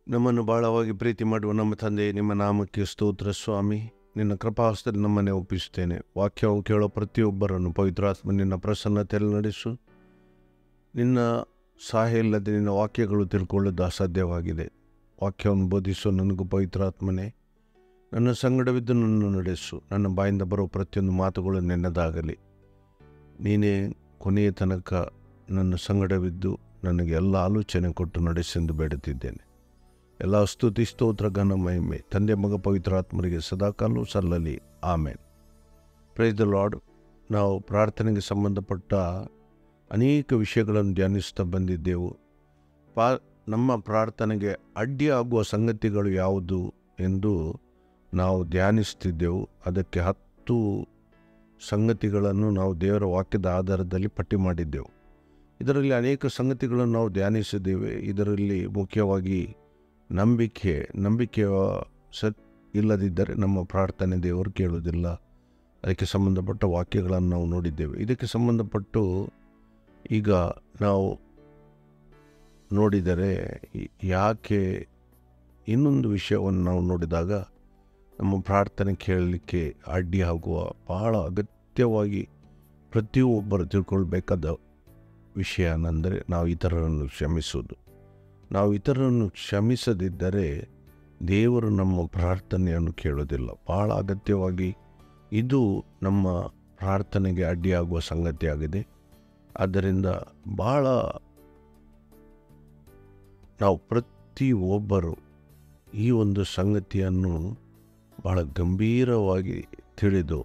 ನಮ್ಮನ್ನು ಬಹಳವಾಗಿ ಪ್ರೀತಿ ಮಾಡುವ ನಮ್ಮ ತಂದೆ, ನಿಮ್ಮ ನಾಮಕ್ಕೆ ಸ್ತೋತ್ರ ಸ್ವಾಮಿ. ನಿನ್ನ ಕೃಪಾಹಸ್ತದಲ್ಲಿ ನಮ್ಮನ್ನೇ ಒಪ್ಪಿಸುತ್ತೇನೆ. ವಾಕ್ಯವು ಕೇಳೋ ಪ್ರತಿಯೊಬ್ಬರನ್ನು ಪವಿತ್ರಾತ್ಮ ನಿನ್ನ ಪ್ರಸನ್ನತೆಯಲ್ಲಿ ನಡೆಸು. ನಿನ್ನ ಸಹಾಯ ಇಲ್ಲದೆ ನಿನ್ನ ವಾಕ್ಯಗಳು ತಿಳ್ಕೊಳ್ಳೋದು ಅಸಾಧ್ಯವಾಗಿದೆ. ವಾಕ್ಯವನ್ನು ಬೋಧಿಸು ನನಗೂ ಪವಿತ್ರಾತ್ಮನೇ. ನನ್ನ ಸಂಗಡವಿದ್ದು ನನ್ನನ್ನು ನಡೆಸು. ನನ್ನ ಬಾಯಿಂದ ಬರೋ ಪ್ರತಿಯೊಂದು ಮಾತುಗಳು ನಿನ್ನದಾಗಲಿ. ನೀನೇ ಕೊನೆಯ ತನಕ ನನ್ನ ಸಂಗಡವಿದ್ದು ನನಗೆ ಎಲ್ಲ ಆಲೋಚನೆ ಕೊಟ್ಟು ನಡೆಸೆಂದು ಬೇಡುತ್ತಿದ್ದೇನೆ. ಎಲ್ಲ ಸ್ತುತಿ ಸ್ತೋತ್ರ ಘನ ಮಹಿಮೆ ತಂದೆ ಮಗ ಪವಿತ್ರಾತ್ಮರಿಗೆ ಸದಾಕಾಲವೂ ಸಲ್ಲಲಿ. ಆಮೇನ್. Praise the lord. ನಾವು ಪ್ರಾರ್ಥನೆಗೆ ಸಂಬಂಧಪಟ್ಟ ಅನೇಕ ವಿಷಯಗಳನ್ನು ಧ್ಯಾನಿಸ್ತಾ ಬಂದಿದ್ದೆವು. ನಮ್ಮ ಪ್ರಾರ್ಥನೆಗೆ ಅಡ್ಡಿಯಾಗುವ ಸಂಗತಿಗಳು ಯಾವುದು ಎಂದು ನಾವು ಧ್ಯಾನಿಸ್ತಿದ್ದೆವು. ಅದಕ್ಕೆ 10 ಸಂಗತಿಗಳನ್ನು ನಾವು ದೇವರ ವಾಕ್ಯದ ಆಧಾರದಲ್ಲಿ ಪಟ್ಟಿ ಮಾಡಿದ್ದೆವು. ಇದರಲ್ಲಿ ಅನೇಕ ಸಂಗತಿಗಳನ್ನು ನಾವು ಧ್ಯಾನಿಸಿದ್ದೇವೆ. ಇದರಲ್ಲಿ ಮುಖ್ಯವಾಗಿ ನಂಬಿಕೆಯ ಇಲ್ಲದಿದ್ದರೆ ನಮ್ಮ ಪ್ರಾರ್ಥನೆ ದೇವರು ಕೇಳುವುದಿಲ್ಲ. ಅದಕ್ಕೆ ಸಂಬಂಧಪಟ್ಟ ವಾಕ್ಯಗಳನ್ನು ನಾವು ನೋಡಿದ್ದೇವೆ. ಇದಕ್ಕೆ ಸಂಬಂಧಪಟ್ಟು ಈಗ ನಾವು ನೋಡಿದರೆ ಯಾಕೆ ಇನ್ನೊಂದು ವಿಷಯವನ್ನು ನಾವು ನೋಡಿದಾಗ ನಮ್ಮ ಪ್ರಾರ್ಥನೆ ಕೇಳಲಿಕ್ಕೆ ಅಡ್ಡಿಯಾಗುವ ಬಹಳ ಅಗತ್ಯವಾಗಿ ಪ್ರತಿಯೊಬ್ಬರು ತಿಳ್ಕೊಳ್ಬೇಕಾದ ವಿಷಯ ಏನೆಂದರೆ ನಾವು ಇತರರನ್ನು ಕ್ಷಮಿಸುವುದು. ನಾವು ಇತರರನ್ನು ಕ್ಷಮಿಸದಿದ್ದರೆ ದೇವರು ನಮ್ಮ ಪ್ರಾರ್ಥನೆಯನ್ನು ಕೇಳೋದಿಲ್ಲ. ಬಹಳ ಅಗತ್ಯವಾಗಿ ಇದು ನಮ್ಮ ಪ್ರಾರ್ಥನೆಗೆ ಅಡ್ಡಿಯಾಗುವ ಸಂಗತಿಯಾಗಿದೆ. ಆದ್ದರಿಂದ ಬಹಳ ನಾವು ಪ್ರತಿಯೊಬ್ಬರು ಈ ಒಂದು ಸಂಗತಿಯನ್ನು ಬಹಳ ಗಂಭೀರವಾಗಿ ತಿಳಿದು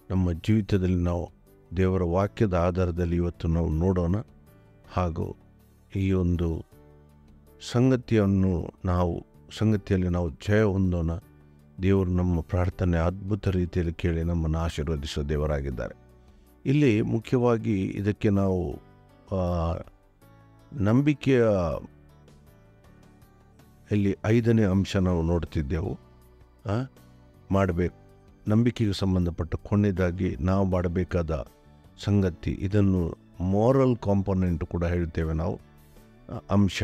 ನಮ್ಮ ಜೀವಿತದಲ್ಲಿ ನಾವು ದೇವರ ವಾಕ್ಯದ ಆಧಾರದಲ್ಲಿ ಇವತ್ತು ನಾವು ನೋಡೋಣ. ಹಾಗೂ ಈ ಒಂದು ಸಂಗತಿಯಲ್ಲಿ ನಾವು ಜಯ ಹೊಂದೋಣ. ದೇವರು ನಮ್ಮ ಪ್ರಾರ್ಥನೆ ಅದ್ಭುತ ರೀತಿಯಲ್ಲಿ ಕೇಳಿ ನಮ್ಮನ್ನು ಆಶೀರ್ವದಿಸೋ ದೇವರಾಗಿದ್ದಾರೆ. ಇಲ್ಲಿ ಮುಖ್ಯವಾಗಿ ಇದಕ್ಕೆ ನಾವು ನಂಬಿಕೆಯ ಇಲ್ಲಿ 5ನೇ ಅಂಶ ನಾವು ನೋಡ್ತಿದ್ದೆವು. ನಂಬಿಕೆಗೆ ಸಂಬಂಧಪಟ್ಟ ಕೊನೆಯದಾಗಿ ನಾವು ಮಾಡಬೇಕಾದ ಸಂಗತಿ, ಇದನ್ನು ಮಾರಲ್ ಕಾಂಪೊನೆಂಟ್ ಕೂಡ ಹೇಳ್ತೇವೆ ನಾವು. ಅಂಶ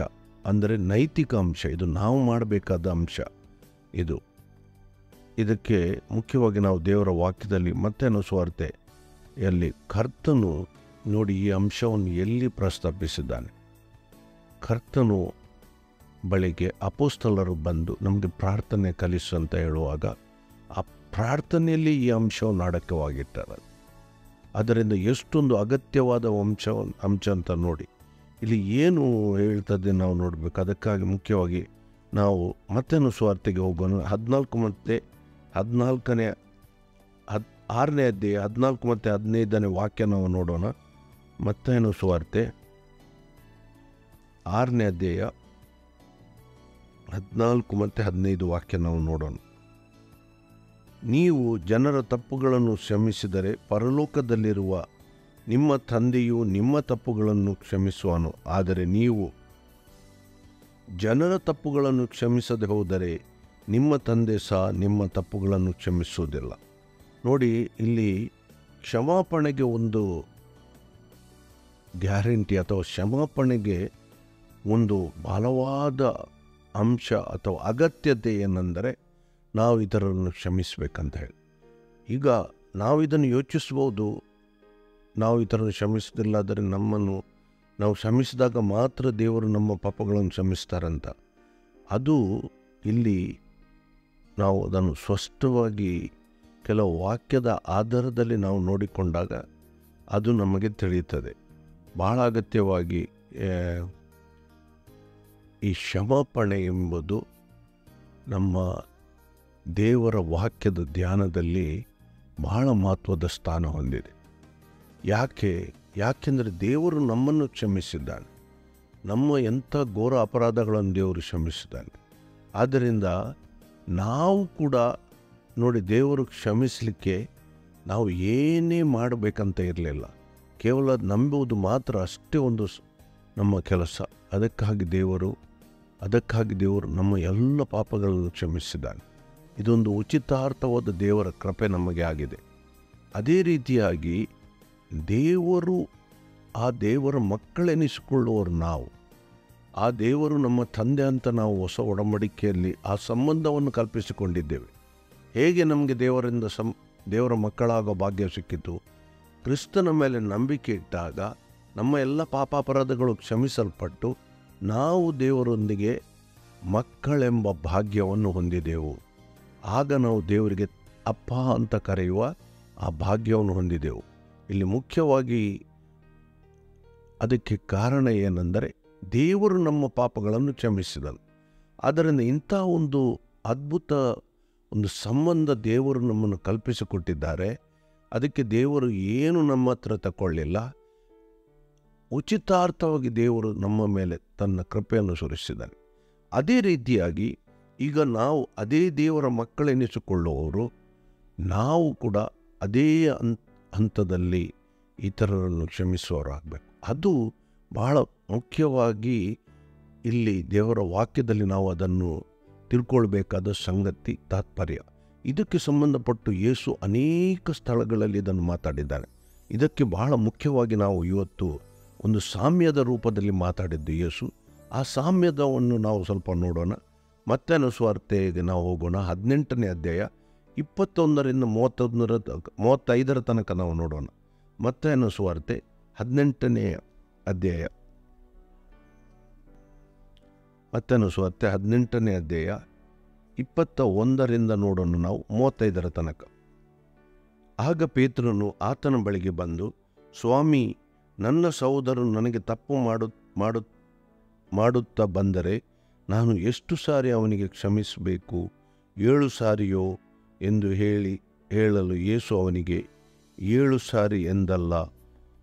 ಅಂದರೆ ನೈತಿಕ ಅಂಶ. ಇದು ನಾವು ಮಾಡಬೇಕಾದ ಅಂಶ. ಇದಕ್ಕೆ ಮುಖ್ಯವಾಗಿ ನಾವು ದೇವರ ವಾಕ್ಯದಲ್ಲಿ ಮತ್ತೇನು ಸುವಾರ್ತೆಯಲ್ಲಿ ಕರ್ತನು ನೋಡಿ ಈ ಅಂಶವನ್ನು ಎಲ್ಲಿ ಪ್ರಸ್ತಾಪಿಸಿದ್ದಾನೆ. ಕರ್ತನು ಬಳಿಗೆ ಅಪೊಸ್ತಲರು ಬಂದು ನಮಗೆ ಪ್ರಾರ್ಥನೆ ಕಲಿಸು ಅಂತ ಹೇಳುವಾಗ ಆ ಪ್ರಾರ್ಥನೆಯಲ್ಲಿ ಈ ಅಂಶವನ್ನು ಅಡಕವಾಗಿಟ್ಟಾರೆ. ಅದರಿಂದ ಎಷ್ಟೊಂದು ಅಗತ್ಯವಾದ ಅಂಶ ಅಂತ ನೋಡಿ ಇಲ್ಲಿ ಏನು ಹೇಳ್ತದೆ ನಾವು ನೋಡಬೇಕು. ಅದಕ್ಕಾಗಿ ಮುಖ್ಯವಾಗಿ ನಾವು ಮತ್ತೇನು ಸುವಾರ್ತೆಗೆ ಹೋಗೋಣ. 14 ಮತ್ತು 6ನೇ ಅಧ್ಯಾಯ 14 ಮತ್ತು 15ನೇ ವಾಕ್ಯ ನಾವು ನೋಡೋಣ. ಮತ್ತೇನು ಸುವಾರ್ತೆ 6ನೇ ಅಧ್ಯಾಯ 14 ಮತ್ತು 15 ವಾಕ್ಯ ನಾವು ನೋಡೋಣ. ನೀವು ಜನರ ತಪ್ಪುಗಳನ್ನು ಕ್ಷಮಿಸಿದರೆ ಪರಲೋಕದಲ್ಲಿರುವ ನಿಮ್ಮ ತಂದೆಯು ನಿಮ್ಮ ತಪ್ಪುಗಳನ್ನು ಕ್ಷಮಿಸುವನು. ಆದರೆ ನೀವು ಜನರ ತಪ್ಪುಗಳನ್ನು ಕ್ಷಮಿಸದೆ ಹೋದರೆ ನಿಮ್ಮ ತಂದೆ ಸಹ ನಿಮ್ಮ ತಪ್ಪುಗಳನ್ನು ಕ್ಷಮಿಸುವುದಿಲ್ಲ. ನೋಡಿ, ಇಲ್ಲಿ ಕ್ಷಮಾಪಣೆಗೆ ಒಂದು ಗ್ಯಾರಂಟಿ ಅಥವಾ ಕ್ಷಮಾಪಣೆಗೆ ಒಂದು ಬಲವಾದ ಅಂಶ ಅಥವಾ ಅಗತ್ಯತೆ ಏನೆಂದರೆ ನಾವು ಇತರರನ್ನು ಕ್ಷಮಿಸಬೇಕಂತ ಹೇಳಿ. ಈಗ ನಾವು ಇದನ್ನು ಯೋಚಿಸ್ಬೋದು, ನಾವು ಇತರನ್ನು ಕ್ಷಮಿಸೋದಿಲ್ಲ ಆದರೆ ನಾವು ಕ್ಷಮಿಸಿದಾಗ ಮಾತ್ರ ದೇವರು ನಮ್ಮ ಪಾಪಗಳನ್ನು ಕ್ಷಮಿಸ್ತಾರಂತ. ಅದು ಇಲ್ಲಿ ನಾವು ಅದನ್ನು ಸ್ಪಷ್ಟವಾಗಿ ಕೆಲವು ವಾಕ್ಯದ ಆಧಾರದಲ್ಲಿ ನಾವು ನೋಡಿಕೊಂಡಾಗ ಅದು ನಮಗೆ ತಿಳಿಯುತ್ತದೆ. ಬಹಳ ಅಗತ್ಯವಾಗಿ ಈ ಕ್ಷಮಾಪಣೆ ಎಂಬುದು ನಮ್ಮ ದೇವರ ವಾಕ್ಯದ ಧ್ಯಾನದಲ್ಲಿ ಬಹಳ ಮಹತ್ವದ ಸ್ಥಾನ ಹೊಂದಿದೆ. ಯಾಕೆಂದರೆ ದೇವರು ನಮ್ಮನ್ನು ಕ್ಷಮಿಸಿದ್ದಾನೆ. ನಮ್ಮ ಎಂಥ ಘೋರ ಅಪರಾಧಗಳನ್ನು ದೇವರು ಕ್ಷಮಿಸಿದ್ದಾನೆ. ಆದ್ದರಿಂದ ನಾವು ಕೂಡ ನೋಡಿ, ದೇವರು ಕ್ಷಮಿಸಲಿಕ್ಕೆ ನಾವು ಏನೇ ಮಾಡಬೇಕಂತ ಇರಲಿಲ್ಲ. ಕೇವಲ ನಂಬುವುದು ಮಾತ್ರ ಅಷ್ಟೇ ಒಂದು ನಮ್ಮ ಕೆಲಸ. ಅದಕ್ಕಾಗಿ ದೇವರು ನಮ್ಮ ಎಲ್ಲ ಪಾಪಗಳನ್ನು ಕ್ಷಮಿಸಿದ್ದಾನೆ. ಇದೊಂದು ಉಚಿತಾರ್ಥವಾದ ದೇವರ ಕೃಪೆ ನಮಗೆ ಆಗಿದೆ. ಅದೇ ರೀತಿಯಾಗಿ ದೇವರು ಆ ದೇವರ ಮಕ್ಕಳೆನಿಸಿಕೊಳ್ಳುವವರು ನಾವು. ಆ ದೇವರು ನಮ್ಮ ತಂದೆ ಅಂತ ನಾವು ಹೊಸ ಒಡಂಬಡಿಕೆಯಲ್ಲಿ ಆ ಸಂಬಂಧವನ್ನು ಕಲ್ಪಿಸಿಕೊಂಡಿದ್ದೇವೆ. ಹೇಗೆ ನಮಗೆ ದೇವರ ಮಕ್ಕಳಾಗೋ ಭಾಗ್ಯ ಸಿಕ್ಕಿತು? ಕ್ರಿಸ್ತನ ಮೇಲೆ ನಂಬಿಕೆ ಇಟ್ಟಾಗ ನಮ್ಮ ಎಲ್ಲ ಪಾಪಾಪರಾಧಗಳು ಕ್ಷಮಿಸಲ್ಪಟ್ಟು ನಾವು ದೇವರೊಂದಿಗೆ ಮಕ್ಕಳೆಂಬ ಭಾಗ್ಯವನ್ನು ಹೊಂದಿದೆವು. ಆಗ ನಾವು ದೇವರಿಗೆ ಅಪ್ಪ ಅಂತ ಕರೆಯುವ ಆ ಭಾಗ್ಯವನ್ನು ಹೊಂದಿದೆವು. ಇಲ್ಲಿ ಮುಖ್ಯವಾಗಿ ಅದಕ್ಕೆ ಕಾರಣ ಏನೆಂದರೆ ದೇವರು ನಮ್ಮ ಪಾಪಗಳನ್ನು ಕ್ಷಮಿಸಿದನು. ಆದ್ದರಿಂದ ಇಂಥ ಒಂದು ಅದ್ಭುತ ಒಂದು ಸಂಬಂಧ ದೇವರು ನಮ್ಮನ್ನು ಕಲ್ಪಿಸಿಕೊಟ್ಟಿದ್ದಾರೆ. ಅದಕ್ಕೆ ದೇವರು ಏನು ನಮ್ಮ ಹತ್ರ ತಗೊಳ್ಳಿಲ್ಲ, ಉಚಿತಾರ್ಥವಾಗಿ ದೇವರು ನಮ್ಮ ಮೇಲೆ ತನ್ನ ಕೃಪೆಯನ್ನು ಸುರಿಸಿದ್ದಾನೆ. ಅದೇ ರೀತಿಯಾಗಿ ಈಗ ನಾವು ಅದೇ ದೇವರ ಮಕ್ಕಳೆನಿಸಿಕೊಳ್ಳುವವರು ನಾವು ಕೂಡ ಅದೇ ಹಂತದಲ್ಲಿ ಇತರರನ್ನು ಕ್ಷಮಿಸುವವರಾಗಬೇಕು. ಅದು ಬಹಳ ಮುಖ್ಯವಾಗಿ ಇಲ್ಲಿ ದೇವರ ವಾಕ್ಯದಲ್ಲಿ ನಾವು ಅದನ್ನು ತಿಳ್ಕೊಳ್ಬೇಕಾದ ಸಂಗತಿ, ತಾತ್ಪರ್ಯ. ಇದಕ್ಕೆ ಸಂಬಂಧಪಟ್ಟು ಯೇಸು ಅನೇಕ ಸ್ಥಳಗಳಲ್ಲಿ ಇದನ್ನು ಮಾತಾಡಿದ್ದಾನೆ. ಇದಕ್ಕೆ ಬಹಳ ಮುಖ್ಯವಾಗಿ ನಾವು ಇವತ್ತು ಒಂದು ಸಾಮ್ಯದ ರೂಪದಲ್ಲಿ ಮಾತಾಡಿದ್ದು ಯೇಸು. ಆ ಸಾಮ್ಯದವನ್ನು ನಾವು ಸ್ವಲ್ಪ ನೋಡೋಣ. ಮತ್ತಾಯನ ಸುವಾರ್ತೆಗೆ ನಾವು ಹೋಗೋಣ. 18ನೇ ಅಧ್ಯಾಯ 21ರಿಂದ 35 ತನಕ ನಾವು ನೋಡೋಣ. ಮತ್ತಾಯನ ಸುವಾರ್ತೆ 18ನೇ ಅಧ್ಯಾಯ, ಮತ್ತಾಯನ ಸುವಾರ್ತೆ 18ನೇ ಅಧ್ಯಾಯ 21ರಿಂದ ನೋಡೋಣ ನಾವು 35 ತನಕ. ಆಗ ಪೇತ್ರನು ಆತನ ಬಳಿಗೆ ಬಂದು, ಸ್ವಾಮಿ, ನನ್ನ ಸಹೋದರನು ನನಗೆ ತಪ್ಪು ಮಾಡುತ್ತಾ ಬಂದರೆ ನಾನು ಎಷ್ಟು ಸಾರಿ ಅವನಿಗೆ ಕ್ಷಮಿಸಬೇಕು? 7 ಸಾರಿಯೋ ಎಂದು ಹೇಳಲು ಯೇಸು ಅವನಿಗೆ, 7 ಸಾರಿ ಎಂದಲ್ಲ,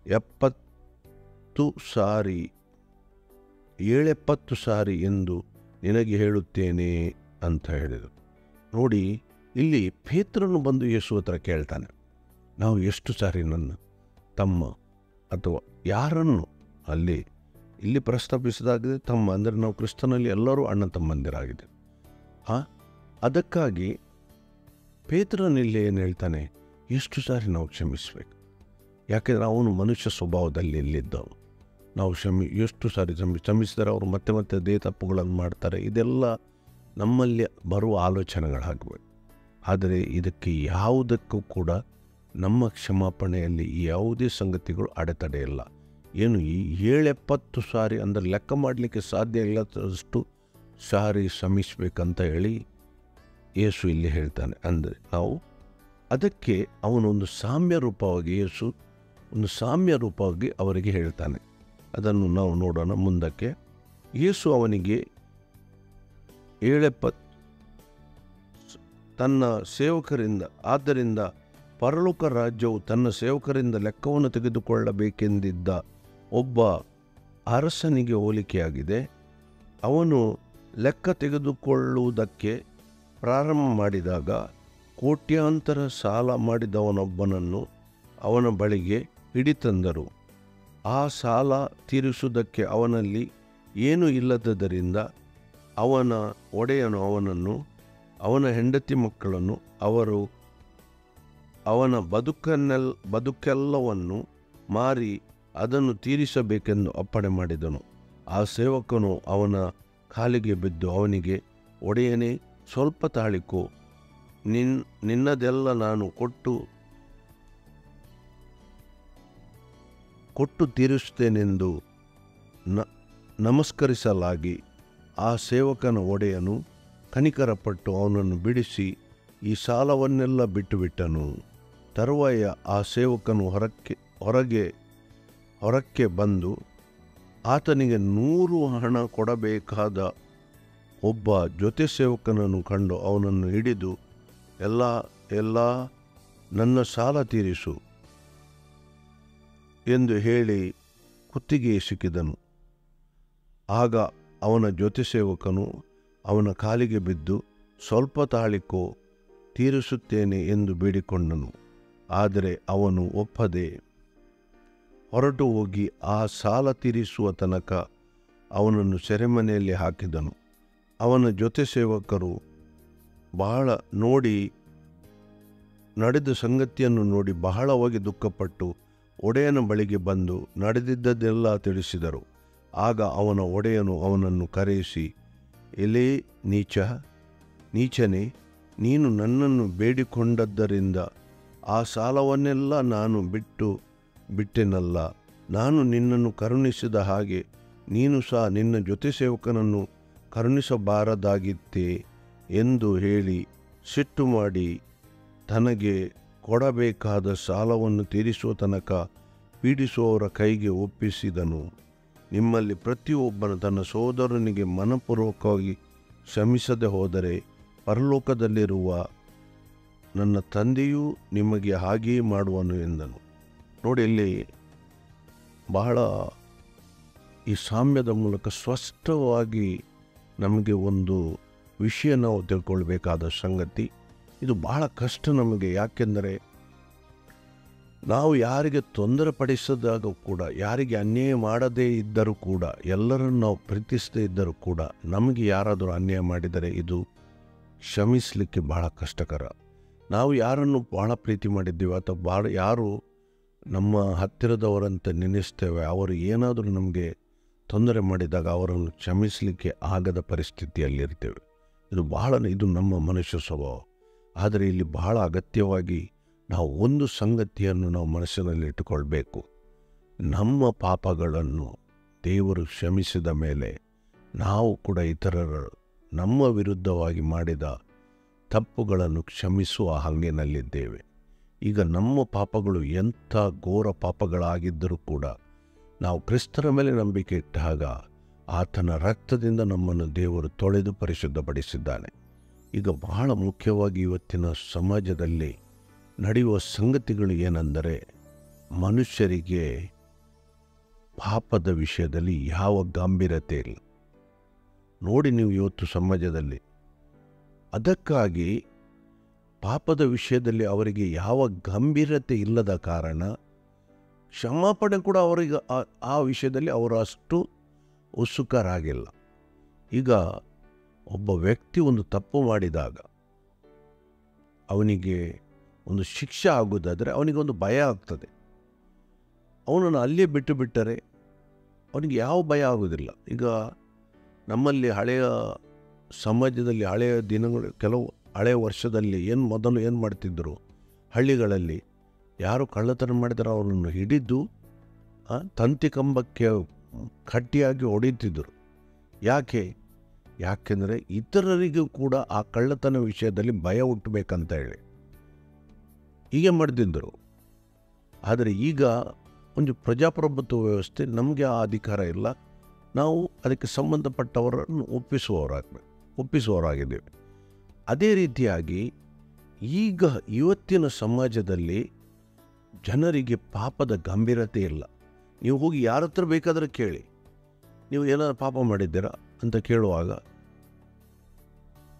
70 ಸಾರಿ, 70 ಸಾರಿ ಎಂದು ನಿನಗೆ ಹೇಳುತ್ತೇನೆ ಅಂತ ಹೇಳಿದರು. ನೋಡಿ, ಇಲ್ಲಿ ಪೇತ್ರನು ಬಂದು ಯೇಸು ಹತ್ರ ಕೇಳ್ತಾನೆ, ನಾವು ಎಷ್ಟು ಸಾರಿ ನನ್ನ ತಮ್ಮ ಅಥವಾ ಯಾರನ್ನು ಇಲ್ಲಿ ಪ್ರಸ್ತಾಪಿಸಿದಾಗಿದೆ ತಮ್ಮ, ಅಂದರೆ ನಾವು ಕ್ರಿಸ್ತನಲ್ಲಿ ಎಲ್ಲರೂ ಅಣ್ಣ ತಮ್ಮಂದಿರಾಗಿದೆ. ಅದಕ್ಕಾಗಿ ಪೇತ್ರನಿಲ್ಲಿ ಏನು ಹೇಳ್ತಾನೆ, ಎಷ್ಟು ಸಾರಿ ನಾವು ಕ್ಷಮಿಸಬೇಕು? ಯಾಕೆಂದರೆ ಅವನು ಮನುಷ್ಯ ಸ್ವಭಾವದಲ್ಲಿ ಇಲ್ಲಿದ್ದವು. ನಾವು ಎಷ್ಟು ಸಾರಿ ಕ್ಷಮಿಸಿದರೆ ಅವರು ಮತ್ತೆ ಮತ್ತೆ ಅದೇ ತಪ್ಪುಗಳನ್ನು ಮಾಡ್ತಾರೆ. ಇದೆಲ್ಲ ನಮ್ಮಲ್ಲಿ ಬರುವ ಆಲೋಚನೆಗಳಾಗಬೇಕು. ಆದರೆ ಇದಕ್ಕೆ ಯಾವುದಕ್ಕೂ ಕೂಡ ನಮ್ಮ ಕ್ಷಮಾಪಣೆಯಲ್ಲಿ ಯಾವುದೇ ಸಂಗತಿಗಳು ಅಡೆತಡೆ ಇಲ್ಲ. ಏನು ಈ 70 ಸಾರಿ ಅಂದರೆ ಲೆಕ್ಕ ಮಾಡಲಿಕ್ಕೆ ಸಾಧ್ಯ ಇಲ್ಲದಷ್ಟು ಸಾರಿ ಕ್ಷಮಿಸಬೇಕಂತ ಹೇಳಿ ಯೇಸು ಇಲ್ಲಿ ಹೇಳ್ತಾನೆ. ಅಂದರೆ ನಾವು ಅದಕ್ಕೆ ಅವನೊಂದು ಸಾಮ್ಯ ರೂಪವಾಗಿ ಯೇಸು ಒಂದು ಸಾಮ್ಯ ರೂಪವಾಗಿ ಅವರಿಗೆ ಹೇಳ್ತಾನೆ. ಅದನ್ನು ನಾವು ನೋಡೋಣ ಮುಂದಕ್ಕೆ. ಯೇಸು ಅವನಿಗೆ 70 ತನ್ನ ಸೇವಕರಿಂದ, ಆದ್ದರಿಂದ ಪರಲೋಕ ರಾಜ್ಯವು ತನ್ನ ಸೇವಕರಿಂದ ಲೆಕ್ಕವನ್ನು ತೆಗೆದುಕೊಳ್ಳಬೇಕೆಂದಿದ್ದ ಒಬ್ಬ ಅರಸನಿಗೆ ಹೋಲಿಕೆಯಾಗಿದೆ. ಅವನು ಲೆಕ್ಕ ತೆಗೆದುಕೊಳ್ಳುವುದಕ್ಕೆ ಪ್ರಾರಂಭ ಮಾಡಿದಾಗ ಕೋಟ್ಯಾಂತರ ಸಾಲ ಮಾಡಿದವನೊಬ್ಬನನ್ನು ಅವನ ಬಳಿಗೆ ಹಿಡಿತಂದರು. ಆ ಸಾಲ ತೀರಿಸುವುದಕ್ಕೆ ಅವನಲ್ಲಿ ಏನೂ ಇಲ್ಲದ್ದರಿಂದ ಅವನ ಒಡೆಯನು ಅವನನ್ನು, ಅವನ ಹೆಂಡತಿ ಮಕ್ಕಳನ್ನು, ಅವರು ಅವನ ಬದುಕೆಲ್ಲವನ್ನು ಮಾರಿ ಅದನ್ನು ತೀರಿಸಬೇಕೆಂದು ಅಪ್ಪಣೆ ಮಾಡಿದನು. ಆ ಸೇವಕನು ಅವನ ಕಾಲಿಗೆ ಬಿದ್ದು ಅವನಿಗೆ, ಒಡೆಯನೇ, ಸ್ವಲ್ಪ ತಾಳಿಕೋ, ನಿನ್ನದೆಲ್ಲ ನಾನು ಕೊಟ್ಟು ತೀರಿಸುತ್ತೇನೆಂದು ನಮಸ್ಕರಿಸಲಾಗಿ ಆ ಸೇವಕನ ಒಡೆಯನು ಕನಿಕರಪಟ್ಟು ಅವನನ್ನು ಬಿಡಿಸಿ ಈ ಸಾಲವನ್ನೆಲ್ಲ ಬಿಟ್ಟುಬಿಟ್ಟನು. ತರುವಾಯ ಆ ಸೇವಕನು ಹೊರಕ್ಕೆ ಬಂದು ಆತನಿಗೆ 100 ಹಣ ಕೊಡಬೇಕಾದ ಒಬ್ಬ ಜೊತೆ ಸೇವಕನನ್ನು ಕಂಡು ಅವನನ್ನು ಹಿಡಿದು, ಎಲ್ಲ ನನ್ನ ಸಾಲ ತೀರಿಸು ಎಂದು ಹೇಳಿ ಕುತ್ತಿಗೆ ಸಿಕ್ಕಿದನು. ಆಗ ಅವನ ಜೊತೆ ಸೇವಕನು ಅವನ ಕಾಲಿಗೆ ಬಿದ್ದು, ಸ್ವಲ್ಪ ತಾಳಿಕೋ, ತೀರಿಸುತ್ತೇನೆ ಎಂದು ಬೇಡಿಕೊಂಡನು. ಆದರೆ ಅವನು ಒಪ್ಪದೆ ಹೊರಟು ಹೋಗಿ ಆ ಸಾಲ ತೀರಿಸುವ ತನಕ ಅವನನ್ನು ಸೆರೆಮನೆಯಲ್ಲಿ ಹಾಕಿದನು. ಅವನ ಜೊತೆ ಸೇವಕರು ನಡೆದ ಸಂಗತಿಯನ್ನು ನೋಡಿ ಬಹಳವಾಗಿ ದುಃಖಪಟ್ಟು ಒಡೆಯನ ಬಳಿಗೆ ಬಂದು ನಡೆದಿದ್ದದೆಲ್ಲ ತಿಳಿಸಿದರು. ಆಗ ಅವನ ಒಡೆಯನು ಅವನನ್ನು ಕರೆಯಿಸಿ, ಎಲೇ ನೀಚನೇ, ನೀನು ನನ್ನನ್ನು ಬೇಡಿಕೊಂಡದ್ದರಿಂದ ಆ ಸಾಲವನ್ನೆಲ್ಲ ನಾನು ಬಿಟ್ಟೆನಲ್ಲ. ನಾನು ನಿನ್ನನ್ನು ಕರುಣಿಸಿದ ಹಾಗೆ ನೀನು ಸಹ ನಿನ್ನ ಜೊತೆ ಸೇವಕನನ್ನು ಕರುಣಿಸಬಾರದಾಗಿತ್ತೇ ಎಂದು ಹೇಳಿ ಸಿಟ್ಟು ಮಾಡಿ ತನಗೆ ಕೊಡಬೇಕಾದ ಸಾಲವನ್ನು ತೀರಿಸುವ ತನಕ ಪೀಡಿಸುವವರ ಕೈಗೆ ಒಪ್ಪಿಸಿದನು. ನಿಮ್ಮಲ್ಲಿ ಪ್ರತಿಯೊಬ್ಬನು ತನ್ನ ಸಹೋದರನಿಗೆ ಮನಪೂರ್ವಕವಾಗಿ ಕ್ಷಮಿಸದೆ ಹೋದರೆ ಪರಲೋಕದಲ್ಲಿರುವ ನನ್ನ ತಂದೆಯೂ ನಿಮಗೆ ಹಾಗೆಯೇ ಮಾಡುವನು ಎಂದನು. ನೋಡಿ, ಇಲ್ಲಿ ಬಹಳ ಈ ಸಾಮ್ಯದ ಮೂಲಕ ಸ್ಪಷ್ಟವಾಗಿ ನಮಗೆ ಒಂದು ವಿಷಯ ನಾವು ತಿಳ್ಕೊಳ್ಬೇಕಾದ ಸಂಗತಿ. ಇದು ಬಹಳ ಕಷ್ಟ ನಮಗೆ. ಯಾಕೆಂದರೆ ನಾವು ಯಾರಿಗೆ ತೊಂದರೆ ಪಡಿಸಿದಾಗ ಕೂಡ, ಯಾರಿಗೆ ಅನ್ಯಾಯ ಮಾಡದೇ ಇದ್ದರೂ ಕೂಡ, ಎಲ್ಲರನ್ನು ನಾವು ಪ್ರೀತಿಸದೇ ಇದ್ದರೂ ಕೂಡ ನಮಗೆ ಯಾರಾದರೂ ಅನ್ಯಾಯ ಮಾಡಿದರೆ ಇದು ಕ್ಷಮಿಸಲಿಕ್ಕೆ ಬಹಳ ಕಷ್ಟಕರ. ನಾವು ಯಾರನ್ನು ಬಹಳ ಪ್ರೀತಿ ಮಾಡಿದ್ದೀವಿ ಅಥವಾ ಯಾರು ನಮ್ಮ ಹತ್ತಿರದವರಂತೆ ನೆನೆಸ್ತೇವೆ, ಅವರು ಏನಾದರೂ ನಮಗೆ ತೊಂದರೆ ಮಾಡಿದಾಗ ಅವರನ್ನು ಕ್ಷಮಿಸಲಿಕ್ಕೆ ಆಗದ ಪರಿಸ್ಥಿತಿಯಲ್ಲಿರ್ತೇವೆ. ಇದು ನಮ್ಮ ಮನುಷ್ಯ ಸ್ವಭಾವ. ಆದರೆ ಇಲ್ಲಿ ಬಹಳ ಅಗತ್ಯವಾಗಿ ನಾವು ಒಂದು ಸಂಗತಿಯನ್ನು ನಾವು ಮನಸ್ಸಿನಲ್ಲಿ ಇಟ್ಟುಕೊಳ್ಬೇಕು. ನಮ್ಮ ಪಾಪಗಳನ್ನು ದೇವರು ಕ್ಷಮಿಸಿದ ಮೇಲೆ ನಾವು ಕೂಡ ಇತರರು ನಮ್ಮ ವಿರುದ್ಧವಾಗಿ ಮಾಡಿದ ತಪ್ಪುಗಳನ್ನು ಕ್ಷಮಿಸುವ ಹಂಗಿನಲ್ಲಿದ್ದೇವೆ. ಈಗ ನಮ್ಮ ಪಾಪಗಳು ಎಂಥ ಘೋರ ಪಾಪಗಳಾಗಿದ್ದರೂ ಕೂಡ ನಾವು ಕ್ರಿಸ್ತರ ಮೇಲೆ ನಂಬಿಕೆ ಇಟ್ಟಾಗ ಆತನ ರಕ್ತದಿಂದ ನಮ್ಮನ್ನು ದೇವರು ತೊಳೆದು ಪರಿಶುದ್ಧಪಡಿಸಿದ್ದಾನೆ. ಈಗ ಬಹಳ ಮುಖ್ಯವಾಗಿ ಇವತ್ತಿನ ಸಮಾಜದಲ್ಲಿ ನಡೆಯುವ ಸಂಗತಿಗಳು ಏನೆಂದರೆ, ಮನುಷ್ಯರಿಗೆ ಪಾಪದ ವಿಷಯದಲ್ಲಿ ಯಾವ ಗಾಂಭೀರ್ಯತೆ ಇಲ್ಲ. ನೋಡಿ ನೀವು ಇವತ್ತು ಸಮಾಜದಲ್ಲಿ, ಅದಕ್ಕಾಗಿ ಪಾಪದ ವಿಷಯದಲ್ಲಿ ಅವರಿಗೆ ಯಾವ ಗಂಭೀರತೆ ಇಲ್ಲದ ಕಾರಣ ಕ್ಷಮಾಪಣೆ ಕೂಡ ಅವರಿಗೆ ಆ ವಿಷಯದಲ್ಲಿ ಅವರು ಅಷ್ಟು ಉತ್ಸುಕರಾಗಿಲ್ಲ. ಈಗ ಒಬ್ಬ ವ್ಯಕ್ತಿ ಒಂದು ತಪ್ಪು ಮಾಡಿದಾಗ ಅವನಿಗೆ ಒಂದು ಶಿಕ್ಷೆ ಆಗುವುದಾದರೆ ಅವನಿಗೊಂದು ಭಯ ಆಗ್ತದೆ. ಅವನನ್ನು ಅಲ್ಲೇ ಬಿಟ್ಟರೆ ಅವನಿಗೆ ಯಾವ ಭಯ ಆಗುವುದಿಲ್ಲ. ಈಗ ನಮ್ಮಲ್ಲಿ ಹಳೆಯ ಸಮಾಜದಲ್ಲಿ ಹಳೆಯ ದಿನಗಳು, ಕೆಲವು ಹಳೆಯ ವರ್ಷದಲ್ಲಿ ಮೊದಲು ಏನು ಮಾಡ್ತಿದ್ದರು, ಹಳ್ಳಿಗಳಲ್ಲಿ ಯಾರು ಕಳ್ಳತನ ಮಾಡಿದರೆ ಅವರನ್ನು ಹಿಡಿದು ತಂತಿ ಕಂಬಕ್ಕೆ ಕಟ್ಟಿಯಾಗಿ ಹೊಡೀತಿದ್ದರು. ಯಾಕೆಂದರೆ ಇತರರಿಗೂ ಕೂಡ ಆ ಕಳ್ಳತನ ವಿಷಯದಲ್ಲಿ ಭಯ ಹುಟ್ಟಬೇಕಂತ ಹೇಳಿ ಹೀಗೆ ಮಾಡ್ತಿದ್ದರು. ಆದರೆ ಈಗ ಒಂದು ಪ್ರಜಾಪ್ರಭುತ್ವ ವ್ಯವಸ್ಥೆ, ನಮಗೆ ಆ ಅಧಿಕಾರ ಇಲ್ಲ, ನಾವು ಅದಕ್ಕೆ ಸಂಬಂಧಪಟ್ಟವರನ್ನು ಒಪ್ಪಿಸುವವರಾಗಿದ್ದೇವೆ. ಅದೇ ರೀತಿಯಾಗಿ ಈಗ ಇವತ್ತಿನ ಸಮಾಜದಲ್ಲಿ ಜನರಿಗೆ ಪಾಪದ ಗಂಭೀರತೆ ಇಲ್ಲ. ನೀವು ಹೋಗಿ ಯಾರ ಹತ್ರ ಬೇಕಾದರೆ ಕೇಳಿ, ನೀವು ಏನಾದರೂ ಪಾಪ ಮಾಡಿದ್ದೀರಾ ಅಂತ ಕೇಳುವಾಗ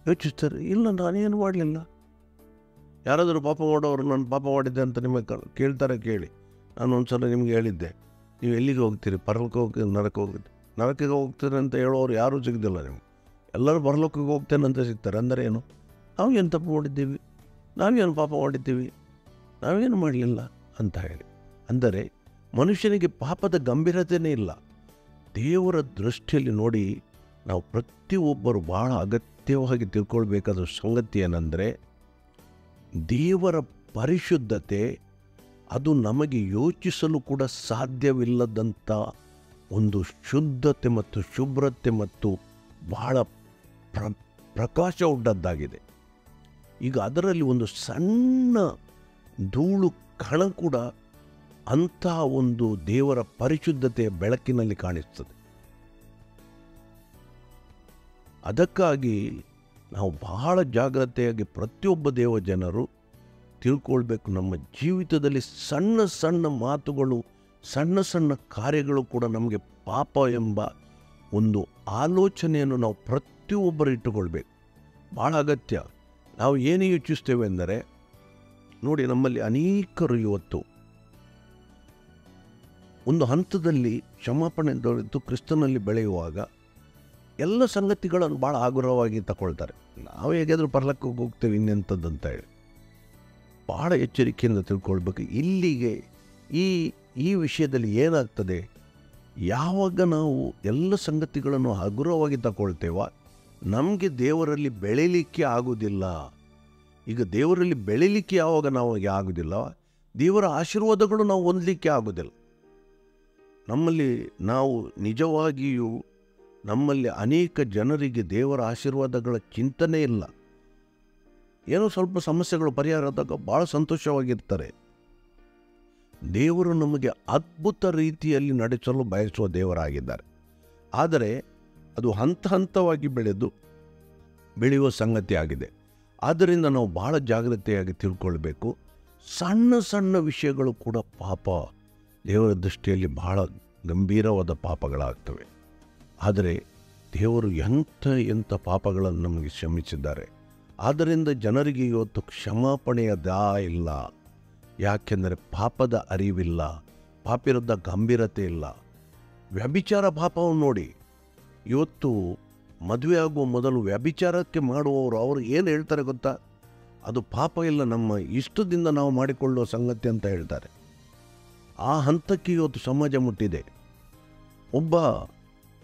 ಯೋಚಿಸ್ತಾರೆ, ಇಲ್ಲ ನಾನೇನು ಮಾಡಲಿಲ್ಲ. ಯಾರಾದರೂ ಪಾಪ ಮಾಡೋರು ನಾನು ಪಾಪ ಮಾಡಿದ್ದೆ ಅಂತ ನಿಮಗೆ ಕೇಳ್ತಾರೆ, ಕೇಳಿ. ನಾನು ಒಂದು ಸಲ ನಿಮಗೆ ಹೇಳಿದ್ದೆ, ನೀವು ಎಲ್ಲಿಗೆ ಹೋಗ್ತೀರಿ, ಪರಲೋಕಕ್ಕೆ ಹೋಗ್ತೀರಿ, ನರಕಕ್ಕೆ ಹೋಗ್ತೀರಿ ಅಂತ ಹೇಳೋರು ಯಾರೂ ಸಿಗೋದಿಲ್ಲ ನಿಮ್ಗೆ. ಎಲ್ಲರೂ ಪರಲೋಕಕ್ಕೆ ಹೋಗ್ತೇನೆ ಅಂತ ಸಿಗ್ತಾರೆ. ಅಂದರೆ ಏನು, ನಾವೇನು ತಪ್ಪು ಮಾಡಿದ್ದೀವಿ, ನಾವೇನು ಪಾಪ ಮಾಡಿದ್ದೀವಿ, ನಾವೇನು ಮಾಡಲಿಲ್ಲ ಅಂತ ಹೇಳಿ. ಅಂದರೆ ಮನುಷ್ಯನಿಗೆ ಪಾಪದ ಗಂಭೀರತೆಯೇ ಇಲ್ಲ. ದೇವರ ದೃಷ್ಟಿಯಲ್ಲಿ ನೋಡಿ, ನಾವು ಪ್ರತಿಯೊಬ್ಬರು ಬಹಳ ಅಗತ್ಯವಾಗಿ ತಿಳ್ಕೊಳ್ಬೇಕಾದ ಸಂಗತಿ ಏನಂದರೆ, ದೇವರ ಪರಿಶುದ್ಧತೆ ಅದು ನಮಗೆ ಯೋಚಿಸಲು ಕೂಡ ಸಾಧ್ಯವಿಲ್ಲದಂಥ ಒಂದು ಶುದ್ಧತೆ ಮತ್ತು ಶುಭ್ರತೆ ಮತ್ತು ಬಹಳ ಪ್ರಕಾಶ ಉಳ್ಳದ್ದಾಗಿದೆ. ಈಗ ಅದರಲ್ಲಿ ಒಂದು ಸಣ್ಣ ಧೂಳು ಕಣ ಕೂಡ ಅಂಥ ಒಂದು ದೇವರ ಪರಿಶುದ್ಧತೆಯ ಬೆಳಕಿನಲ್ಲಿ ಕಾಣಿಸ್ತದೆ. ಅದಕ್ಕಾಗಿ ನಾವು ಬಹಳ ಜಾಗ್ರತೆಯಾಗಿ ಪ್ರತಿಯೊಬ್ಬ ದೇವ ಜನರು ತಿಳ್ಕೊಳ್ಬೇಕು. ನಮ್ಮ ಜೀವಿತದಲ್ಲಿ ಸಣ್ಣ ಸಣ್ಣ ಮಾತುಗಳು, ಸಣ್ಣ ಸಣ್ಣ ಕಾರ್ಯಗಳು ಕೂಡ ನಮಗೆ ಪಾಪ ಎಂಬ ಒಂದು ಆಲೋಚನೆಯನ್ನು ನಾವು ಪ್ರತಿಯೊಬ್ಬರು ಇಟ್ಟುಕೊಳ್ಬೇಕು. ಭಾಳ ಅಗತ್ಯ. ನಾವು ಏನು ಯೋಚಿಸ್ತೇವೆ ಎಂದರೆ, ನೋಡಿ, ನಮ್ಮಲ್ಲಿ ಅನೇಕರು ಇವತ್ತು ಒಂದು ಹಂತದಲ್ಲಿ ಕ್ಷಮಾಪಣೆ ದೊರೆತು ಕ್ರಿಸ್ತನಲ್ಲಿ ಬೆಳೆಯುವಾಗ ಎಲ್ಲ ಸಂಗತಿಗಳನ್ನು ಭಾಳ ಆಗ್ರಹವಾಗಿ ತಗೊಳ್ತಾರೆ. ನಾವು ಹೇಗಾದರೂ ಪರಲೋಕಕ್ಕೆ ಹೋಗ್ತೇವೆ ಇನ್ನೆಂಥದ್ದಂತ ಹೇಳಿ ಭಾಳ ಎಚ್ಚರಿಕೆಯಿಂದ ತಿಳ್ಕೊಳ್ಬೇಕು. ಇಲ್ಲಿಗೆ ಈ ವಿಷಯದಲ್ಲಿ ಏನಾಗ್ತದೆ, ಯಾವಾಗ ನಾವು ಎಲ್ಲ ಸಂಗತಿಗಳನ್ನು ಹಗುರವಾಗಿ ತಗೊಳ್ತೇವೋ ನಮಗೆ ದೇವರಲ್ಲಿ ಬೆಳೀಲಿಕ್ಕೆ ಆಗುವುದಿಲ್ಲ. ಈಗ ದೇವರಲ್ಲಿ ಬೆಳೀಲಿಕ್ಕೆ ಯಾವಾಗ ನಾವು ಆಗುವುದಿಲ್ಲ, ದೇವರ ಆಶೀರ್ವಾದಗಳು ನಾವು ಹೊಂದಲಿಕ್ಕೆ ಆಗುವುದಿಲ್ಲ. ನಾವು ನಿಜವಾಗಿಯೂ ನಮ್ಮಲ್ಲಿ ಅನೇಕ ಜನರಿಗೆ ದೇವರ ಆಶೀರ್ವಾದಗಳ ಚಿಂತನೆ ಇಲ್ಲ. ಏನೋ ಸ್ವಲ್ಪ ಸಮಸ್ಯೆಗಳು ಪರಿಹಾರ ಆದಾಗ ಭಾಳ ಸಂತೋಷವಾಗಿರ್ತಾರೆ. ದೇವರು ನಮಗೆ ಅದ್ಭುತ ರೀತಿಯಲ್ಲಿ ನಡೆಸಲು ಬಯಸುವ ದೇವರಾಗಿದ್ದಾರೆ. ಆದರೆ ಅದು ಹಂತ ಹಂತವಾಗಿ ಬೆಳೆಯುವ ಸಂಗತಿ ಆಗಿದೆ. ಆದ್ದರಿಂದ ನಾವು ಭಾಳ ಜಾಗ್ರತೆಯಾಗಿ ತಿಳ್ಕೊಳ್ಬೇಕು. ಸಣ್ಣ ಸಣ್ಣ ವಿಷಯಗಳು ಕೂಡ ಪಾಪ ದೇವರ ದೃಷ್ಟಿಯಲ್ಲಿ ಬಹಳ ಗಂಭೀರವಾದ ಪಾಪಗಳಾಗ್ತವೆ. ಆದರೆ ದೇವರು ಎಂಥ ಪಾಪಗಳನ್ನು ನಮಗೆ ಕ್ಷಮಿಸಿದ್ದಾರೆ. ಆದ್ದರಿಂದ ಜನರಿಗೆ ಇವತ್ತು ಕ್ಷಮಾಪಣೆಯ ಇಲ್ಲ. ಯಾಕೆಂದರೆ ಪಾಪದ ಅರಿವಿಲ್ಲ, ಪಾಪಿರದ ಗಂಭೀರತೆ ಇಲ್ಲ. ವ್ಯಭಿಚಾರ ಪಾಪವನ್ನು ನೋಡಿ, ಇವತ್ತು ಮದುವೆ ಆಗುವ ಮೊದಲು ವ್ಯಭಿಚಾರಕ್ಕೆ ಮಾಡುವವರು ಅವರು ಏನು ಹೇಳ್ತಾರೆ ಗೊತ್ತಾ? ಅದು ಪಾಪ ಇಲ್ಲ, ನಮ್ಮ ಇಷ್ಟದಿಂದ ನಾವು ಮಾಡಿಕೊಳ್ಳುವ ಸಂಗತಿ ಅಂತ ಹೇಳ್ತಾರೆ. ಆ ಹಂತಕ್ಕೆ ಇವತ್ತು ಸಮಾಜ ಮುಟ್ಟಿದೆ. ಒಬ್ಬ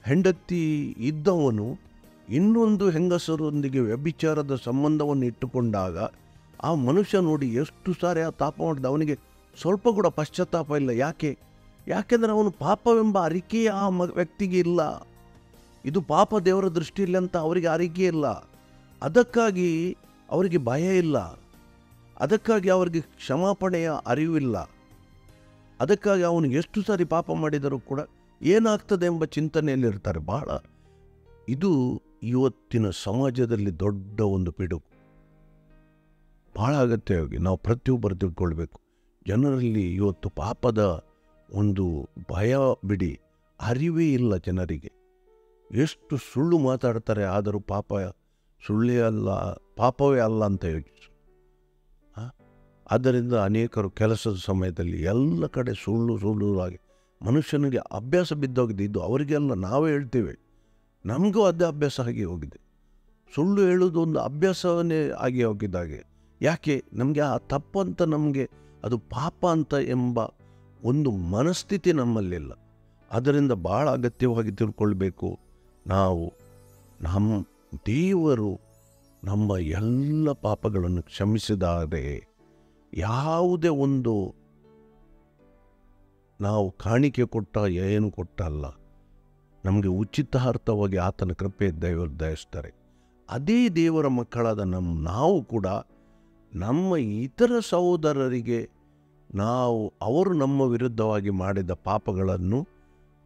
ಹೆಂಡತಿ ಇದ್ದವನು ಇನ್ನೊಂದು ಹೆಂಗಸರೊಂದಿಗೆ ವ್ಯಭಿಚಾರದ ಸಂಬಂಧವನ್ನು ಇಟ್ಟುಕೊಂಡಾಗ ಆ ಮನುಷ್ಯ ನೋಡಿ ಎಷ್ಟು ಸಾರಿ ಆ ತಾಪ ಮಾಡಿದ, ಅವನಿಗೆ ಸ್ವಲ್ಪ ಕೂಡ ಪಶ್ಚಾತ್ತಾಪ ಇಲ್ಲ. ಯಾಕೆಂದರೆ ಅವನು ಪಾಪವೆಂಬ ಅರಿಕೆಯೇ ಆ ವ್ಯಕ್ತಿಗೆ ಇಲ್ಲ. ಇದು ಪಾಪ ದೇವರ ದೃಷ್ಟಿಯಲ್ಲಿ ಅಂತ ಅವರಿಗೆ ಅರಿಕೆ ಇಲ್ಲ. ಅದಕ್ಕಾಗಿ ಅವರಿಗೆ ಭಯ ಇಲ್ಲ, ಅದಕ್ಕಾಗಿ ಅವರಿಗೆ ಕ್ಷಮಾಪಣೆಯ ಅರಿವಿಲ್ಲ. ಅದಕ್ಕಾಗಿ ಅವನು ಎಷ್ಟು ಸಾರಿ ಪಾಪ ಮಾಡಿದರೂ ಕೂಡ ಏನಾಗ್ತದೆ ಎಂಬ ಚಿಂತನೆಯಲ್ಲಿರ್ತಾರೆ. ಇದು ಇವತ್ತಿನ ಸಮಾಜದಲ್ಲಿ ದೊಡ್ಡ ಒಂದು ಪಿಡುಗು. ಭಾಳ ಅಗತ್ಯವಾಗಿ ನಾವು ಪ್ರತಿಯೊಬ್ಬರು ತಿಳ್ಕೊಳ್ಬೇಕು. ಜನರಲ್ಲಿ ಇವತ್ತು ಪಾಪದ ಒಂದು ಭಯ ಬಿಡಿ, ಅರಿವೇ ಇಲ್ಲ ಜನರಿಗೆ. ಎಷ್ಟು ಸುಳ್ಳು ಮಾತಾಡ್ತಾರೆ, ಆದರೂ ಪಾಪವೇ ಅಲ್ಲ ಅಂತ ಯೋಚಿಸು. ಆದ್ದರಿಂದ ಅನೇಕರು ಕೆಲಸದ ಸಮಯದಲ್ಲಿ ಎಲ್ಲ ಕಡೆ ಸುಳ್ಳು ಆಗಿ ಮನುಷ್ಯನಿಗೆ ಅಭ್ಯಾಸ ಬಿದ್ದೋಗಿದೆ. ಇದು ಅವರಿಗೆಲ್ಲ ನಾವೇ ಹೇಳ್ತೇವೆ, ನಮಗೂ ಅದೇ ಅಭ್ಯಾಸ ಆಗಿ ಹೋಗಿದೆ. ಸುಳ್ಳು ಹೇಳೋದು ಒಂದು ಅಭ್ಯಾಸವನ್ನೇ ಆಗಿ ಹೋಗಿದ್ದಾಗೆ. ಯಾಕೆ? ನಮಗೆ ಆ ತಪ್ಪಂತ, ನಮಗೆ ಅದು ಪಾಪ ಅಂತ ಎಂಬ ಒಂದು ಮನಸ್ಥಿತಿ ನಮ್ಮಲ್ಲಿಲ್ಲ. ಅದರಿಂದ ಭಾಳ ಅಗತ್ಯವಾಗಿ ತಿಳ್ಕೊಳ್ಬೇಕು. ದೇವರು ನಮ್ಮ ಎಲ್ಲ ಪಾಪಗಳನ್ನು ಕ್ಷಮಿಸಿದರೆ ಯಾವುದೇ ಒಂದು ನಾವು ಕಾಣಿಕೆ ಏನು ಕೊಟ್ಟಲ್ಲ, ನಮಗೆ ಉಚಿತಾರ್ಥವಾಗಿ ಆತನ ಕೃಪೆ ದೇವರು ದಯಿಸ್ತಾರೆ. ಅದೇ ದೇವರ ಮಕ್ಕಳಾದ ನಾವು ಕೂಡ ನಮ್ಮ ಇತರ ಸಹೋದರರಿಗೆ ಅವರು ನಮ್ಮ ವಿರುದ್ಧವಾಗಿ ಮಾಡಿದ ಪಾಪಗಳನ್ನು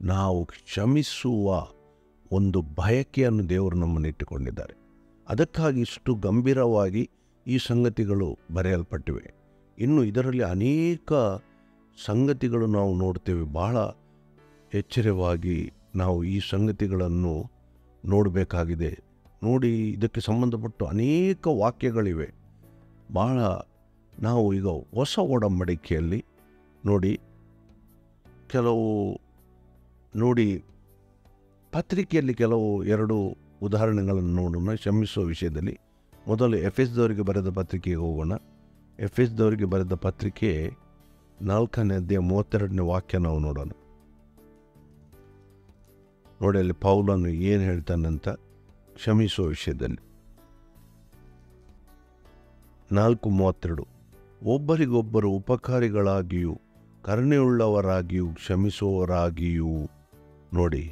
ನಾವು ಕ್ಷಮಿಸುವ ಒಂದು ಬಯಕೆಯನ್ನು ದೇವರು ನಮ್ಮನ್ನು ಇಟ್ಟುಕೊಂಡಿದ್ದಾರೆ. ಅದಕ್ಕಾಗಿ ಇಷ್ಟು ಗಂಭೀರವಾಗಿ ಈ ಸಂಗತಿಗಳು ಬರೆಯಲ್ಪಟ್ಟಿವೆ. ಇನ್ನು ಇದರಲ್ಲಿ ಅನೇಕ ಸಂಗತಿಗಳು ನಾವು ನೋಡ್ತೇವೆ. ಬಹಳ ಎಚ್ಚರವಾಗಿ ನಾವು ಈ ಸಂಗತಿಗಳನ್ನು ನೋಡಬೇಕಾಗಿದೆ. ನೋಡಿ, ಇದಕ್ಕೆ ಸಂಬಂಧಪಟ್ಟು ಅನೇಕ ವಾಕ್ಯಗಳಿವೆ. ನಾವು ಈಗ ಹೊಸ ಒಡಂಬಡಿಕೆಯಲ್ಲಿ ಪತ್ರಿಕೆಯಲ್ಲಿ ಕೆಲವು 2 ಉದಾಹರಣೆಗಳನ್ನು ನೋಡೋಣ ಕ್ಷಮಿಸುವ ವಿಷಯದಲ್ಲಿ. ಮೊದಲು ಎಫೆಸದವರಿಗೆ ಬರೆದ ಪತ್ರಿಕೆಗೆ ಹೋಗೋಣ. ಎಫೆಸದವರಿಗೆ ಬರೆದ ಪತ್ರಿಕೆ 4ನೇ ಅಧ್ಯಾಯ 32ನೇ ವಾಕ್ಯ ನಾವು ನೋಡೋಣ. ನೋಡಿ, ಅಲ್ಲಿ ಪೌಲನು ಏನು ಹೇಳ್ತಾನಂತ ಕ್ಷಮಿಸುವ ವಿಷಯದಲ್ಲಿ. 4:32 ಒಬ್ಬರಿಗೊಬ್ಬರು ಉಪಕಾರಿಗಳಾಗಿಯೂ ಕರುಣೆಯುಳ್ಳವರಾಗಿಯೂ ಕ್ಷಮಿಸುವವರಾಗಿಯೂ. ನೋಡಿ,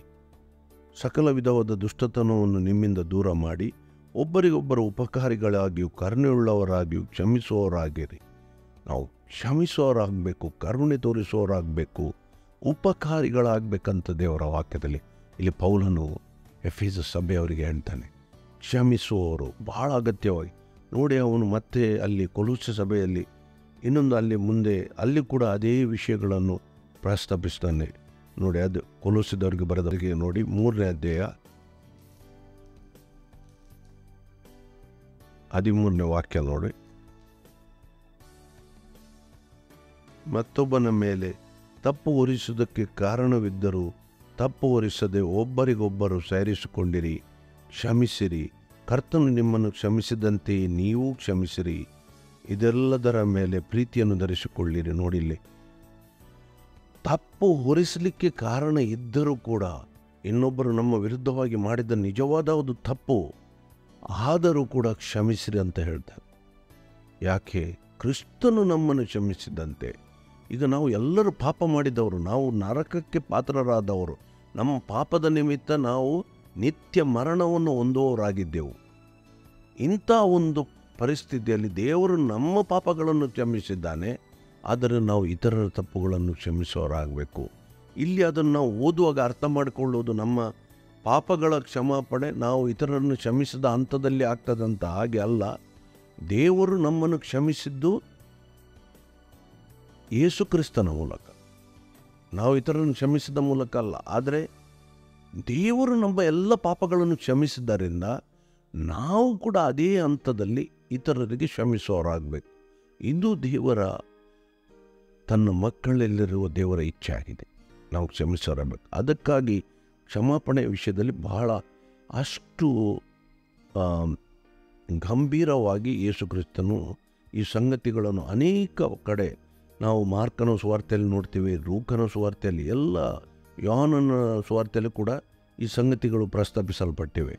ಸಕಲ ವಿಧವಾದ ದುಷ್ಟತನವನ್ನು ನಿಮ್ಮಿಂದ ದೂರ ಮಾಡಿ ಒಬ್ಬರಿಗೊಬ್ಬರು ಉಪಕಾರಿಗಳಾಗಿಯೂ ಕರುಣೆಯುಳ್ಳವರಾಗಿಯೂ ಕ್ಷಮಿಸುವವರಾಗಿರಿ. ನಾವು ಕ್ಷಮಿಸುವವರಾಗಬೇಕು, ಕರುಣೆ ತೋರಿಸುವವರಾಗಬೇಕು, ಉಪಕಾರಿಗಳಾಗಬೇಕಂತ ದೇವರ ವಾಕ್ಯದಲ್ಲಿ ಇಲ್ಲಿ ಪೌಲನು ಎಫೆಸ ಸಭೆಯವರಿಗೆ ಹೇಳ್ತಾನೆ. ಕ್ಷಮಿಸುವವರು ಬಹಳ ಅಗತ್ಯವಾಗಿ. ನೋಡಿ, ಅವನು ಮತ್ತೆ ಅಲ್ಲಿ ಕೊಲೊಸ್ಸೆ ಸಭೆಯಲ್ಲಿ ಇನ್ನೊಂದು ಅಲ್ಲಿ ಕೂಡ ಅದೇ ವಿಷಯಗಳನ್ನು ಪ್ರಸ್ತಾಪಿಸ್ತಾನೆ. ನೋಡಿ, ಅದು ಕೊಲೊಸ್ಸೆದವರಿಗೆ ಬರೆದವರಿಗೆ ನೋಡಿ 3ನೇ ಅಧ್ಯಾಯ 13ನೇ ವಾಕ್ಯ ನೋಡಿ. ಮತ್ತೊಬ್ಬನ ಮೇಲೆ ತಪ್ಪು ಹೊರಿಸುವುದಕ್ಕೆ ಕಾರಣವಿದ್ದರೂ ತಪ್ಪು ಹೊರಿಸದೆ ಒಬ್ಬರಿಗೊಬ್ಬರು ಸೇರಿಸಿಕೊಂಡಿರಿ, ಕ್ಷಮಿಸಿರಿ. ಕರ್ತನು ನಿಮ್ಮನ್ನು ಕ್ಷಮಿಸಿದಂತೆಯೇ ನೀವೂ ಕ್ಷಮಿಸಿರಿ. ಇದೆಲ್ಲದರ ಮೇಲೆ ಪ್ರೀತಿಯನ್ನು ಧರಿಸಿಕೊಳ್ಳಿರಿ. ನೋಡಿಲ್ಲಿ ತಪ್ಪು ಹೊರಿಸಲಿಕ್ಕೆ ಕಾರಣ ಇದ್ದರೂ ಕೂಡ ಇನ್ನೊಬ್ಬರು ನಮ್ಮ ವಿರುದ್ಧವಾಗಿ ಮಾಡಿದ ನಿಜವಾದ ಒಂದು ತಪ್ಪು ಆದರೂ ಕೂಡ ಕ್ಷಮಿಸಿರಿ ಅಂತ ಹೇಳ್ತಾರೆ. ಯಾಕೆ? ಕ್ರಿಸ್ತನು ನಮ್ಮನ್ನು ಕ್ಷಮಿಸಿದಂತೆ. ಈಗ ನಾವು ಎಲ್ಲರೂ ಪಾಪ ಮಾಡಿದವರು, ನಾವು ನರಕಕ್ಕೆ ಪಾತ್ರರಾದವರು, ನಮ್ಮ ಪಾಪದ ನಿಮಿತ್ತ ನಾವು ನಿತ್ಯ ಮರಣವನ್ನು ಹೊಂದುವವರಾಗಿದ್ದೆವು. ಇಂಥ ಒಂದು ಪರಿಸ್ಥಿತಿಯಲ್ಲಿ ದೇವರು ನಮ್ಮ ಪಾಪಗಳನ್ನು ಕ್ಷಮಿಸಿದ್ದಾನೆ, ಆದರೆ ನಾವು ಇತರರ ತಪ್ಪುಗಳನ್ನು ಕ್ಷಮಿಸುವವರಾಗಬೇಕು. ಇಲ್ಲಿ ಅದನ್ನು ನಾವು ಓದುವಾಗ ಅರ್ಥ ಮಾಡಿಕೊಳ್ಳುವುದು ನಮ್ಮ ಪಾಪಗಳ ಕ್ಷಮಾಪಣೆ ನಾವು ಇತರರನ್ನು ಕ್ಷಮಿಸಿದ ಹಂತದಲ್ಲಿ ಆಗ್ತದಂತ. ಹಾಗೆ ಅಲ್ಲ. ದೇವರು ನಮ್ಮನ್ನು ಕ್ಷಮಿಸಿದ್ದು ಯೇಸು ಕ್ರಿಸ್ತನ ಮೂಲಕ, ನಾವು ಇತರರನ್ನು ಕ್ಷಮಿಸಿದ ಮೂಲಕ ಅಲ್ಲ. ಆದರೆ ದೇವರು ನಮ್ಮ ಎಲ್ಲ ಪಾಪಗಳನ್ನು ಕ್ಷಮಿಸಿದ್ದರಿಂದ ನಾವು ಕೂಡ ಅದೇ ಹಂತದಲ್ಲಿ ಇತರರಿಗೆ ಕ್ಷಮಿಸುವವರಾಗಬೇಕು. ಇದು ದೇವರ, ತನ್ನ ಮಕ್ಕಳಲ್ಲಿರುವ ದೇವರ ಇಚ್ಛೆ ಆಗಿದೆ, ನಾವು ಕ್ಷಮಿಸೋರಾಗಬೇಕು. ಅದಕ್ಕಾಗಿ ಕ್ಷಮಾಪಣೆ ವಿಷಯದಲ್ಲಿ ಬಹಳ ಅಷ್ಟು ಗಂಭೀರವಾಗಿ ಯೇಸು ಕ್ರಿಸ್ತನು ಈ ಸಂಗತಿಗಳನ್ನು ಅನೇಕ ಕಡೆ ನಾವು ಮಾರ್ಕನ ಸುವಾರ್ತೆಯಲ್ಲಿ ನೋಡ್ತೀವಿ, ಲೂಕನ ಸುವಾರ್ತೆಯಲ್ಲಿ, ಎಲ್ಲ ಯೋಹಾನನ ಸುವಾರ್ತೆಯಲ್ಲಿ ಕೂಡ ಈ ಸಂಗತಿಗಳು ಪ್ರಸ್ತಾಪಿಸಲ್ಪಟ್ಟಿವೆ.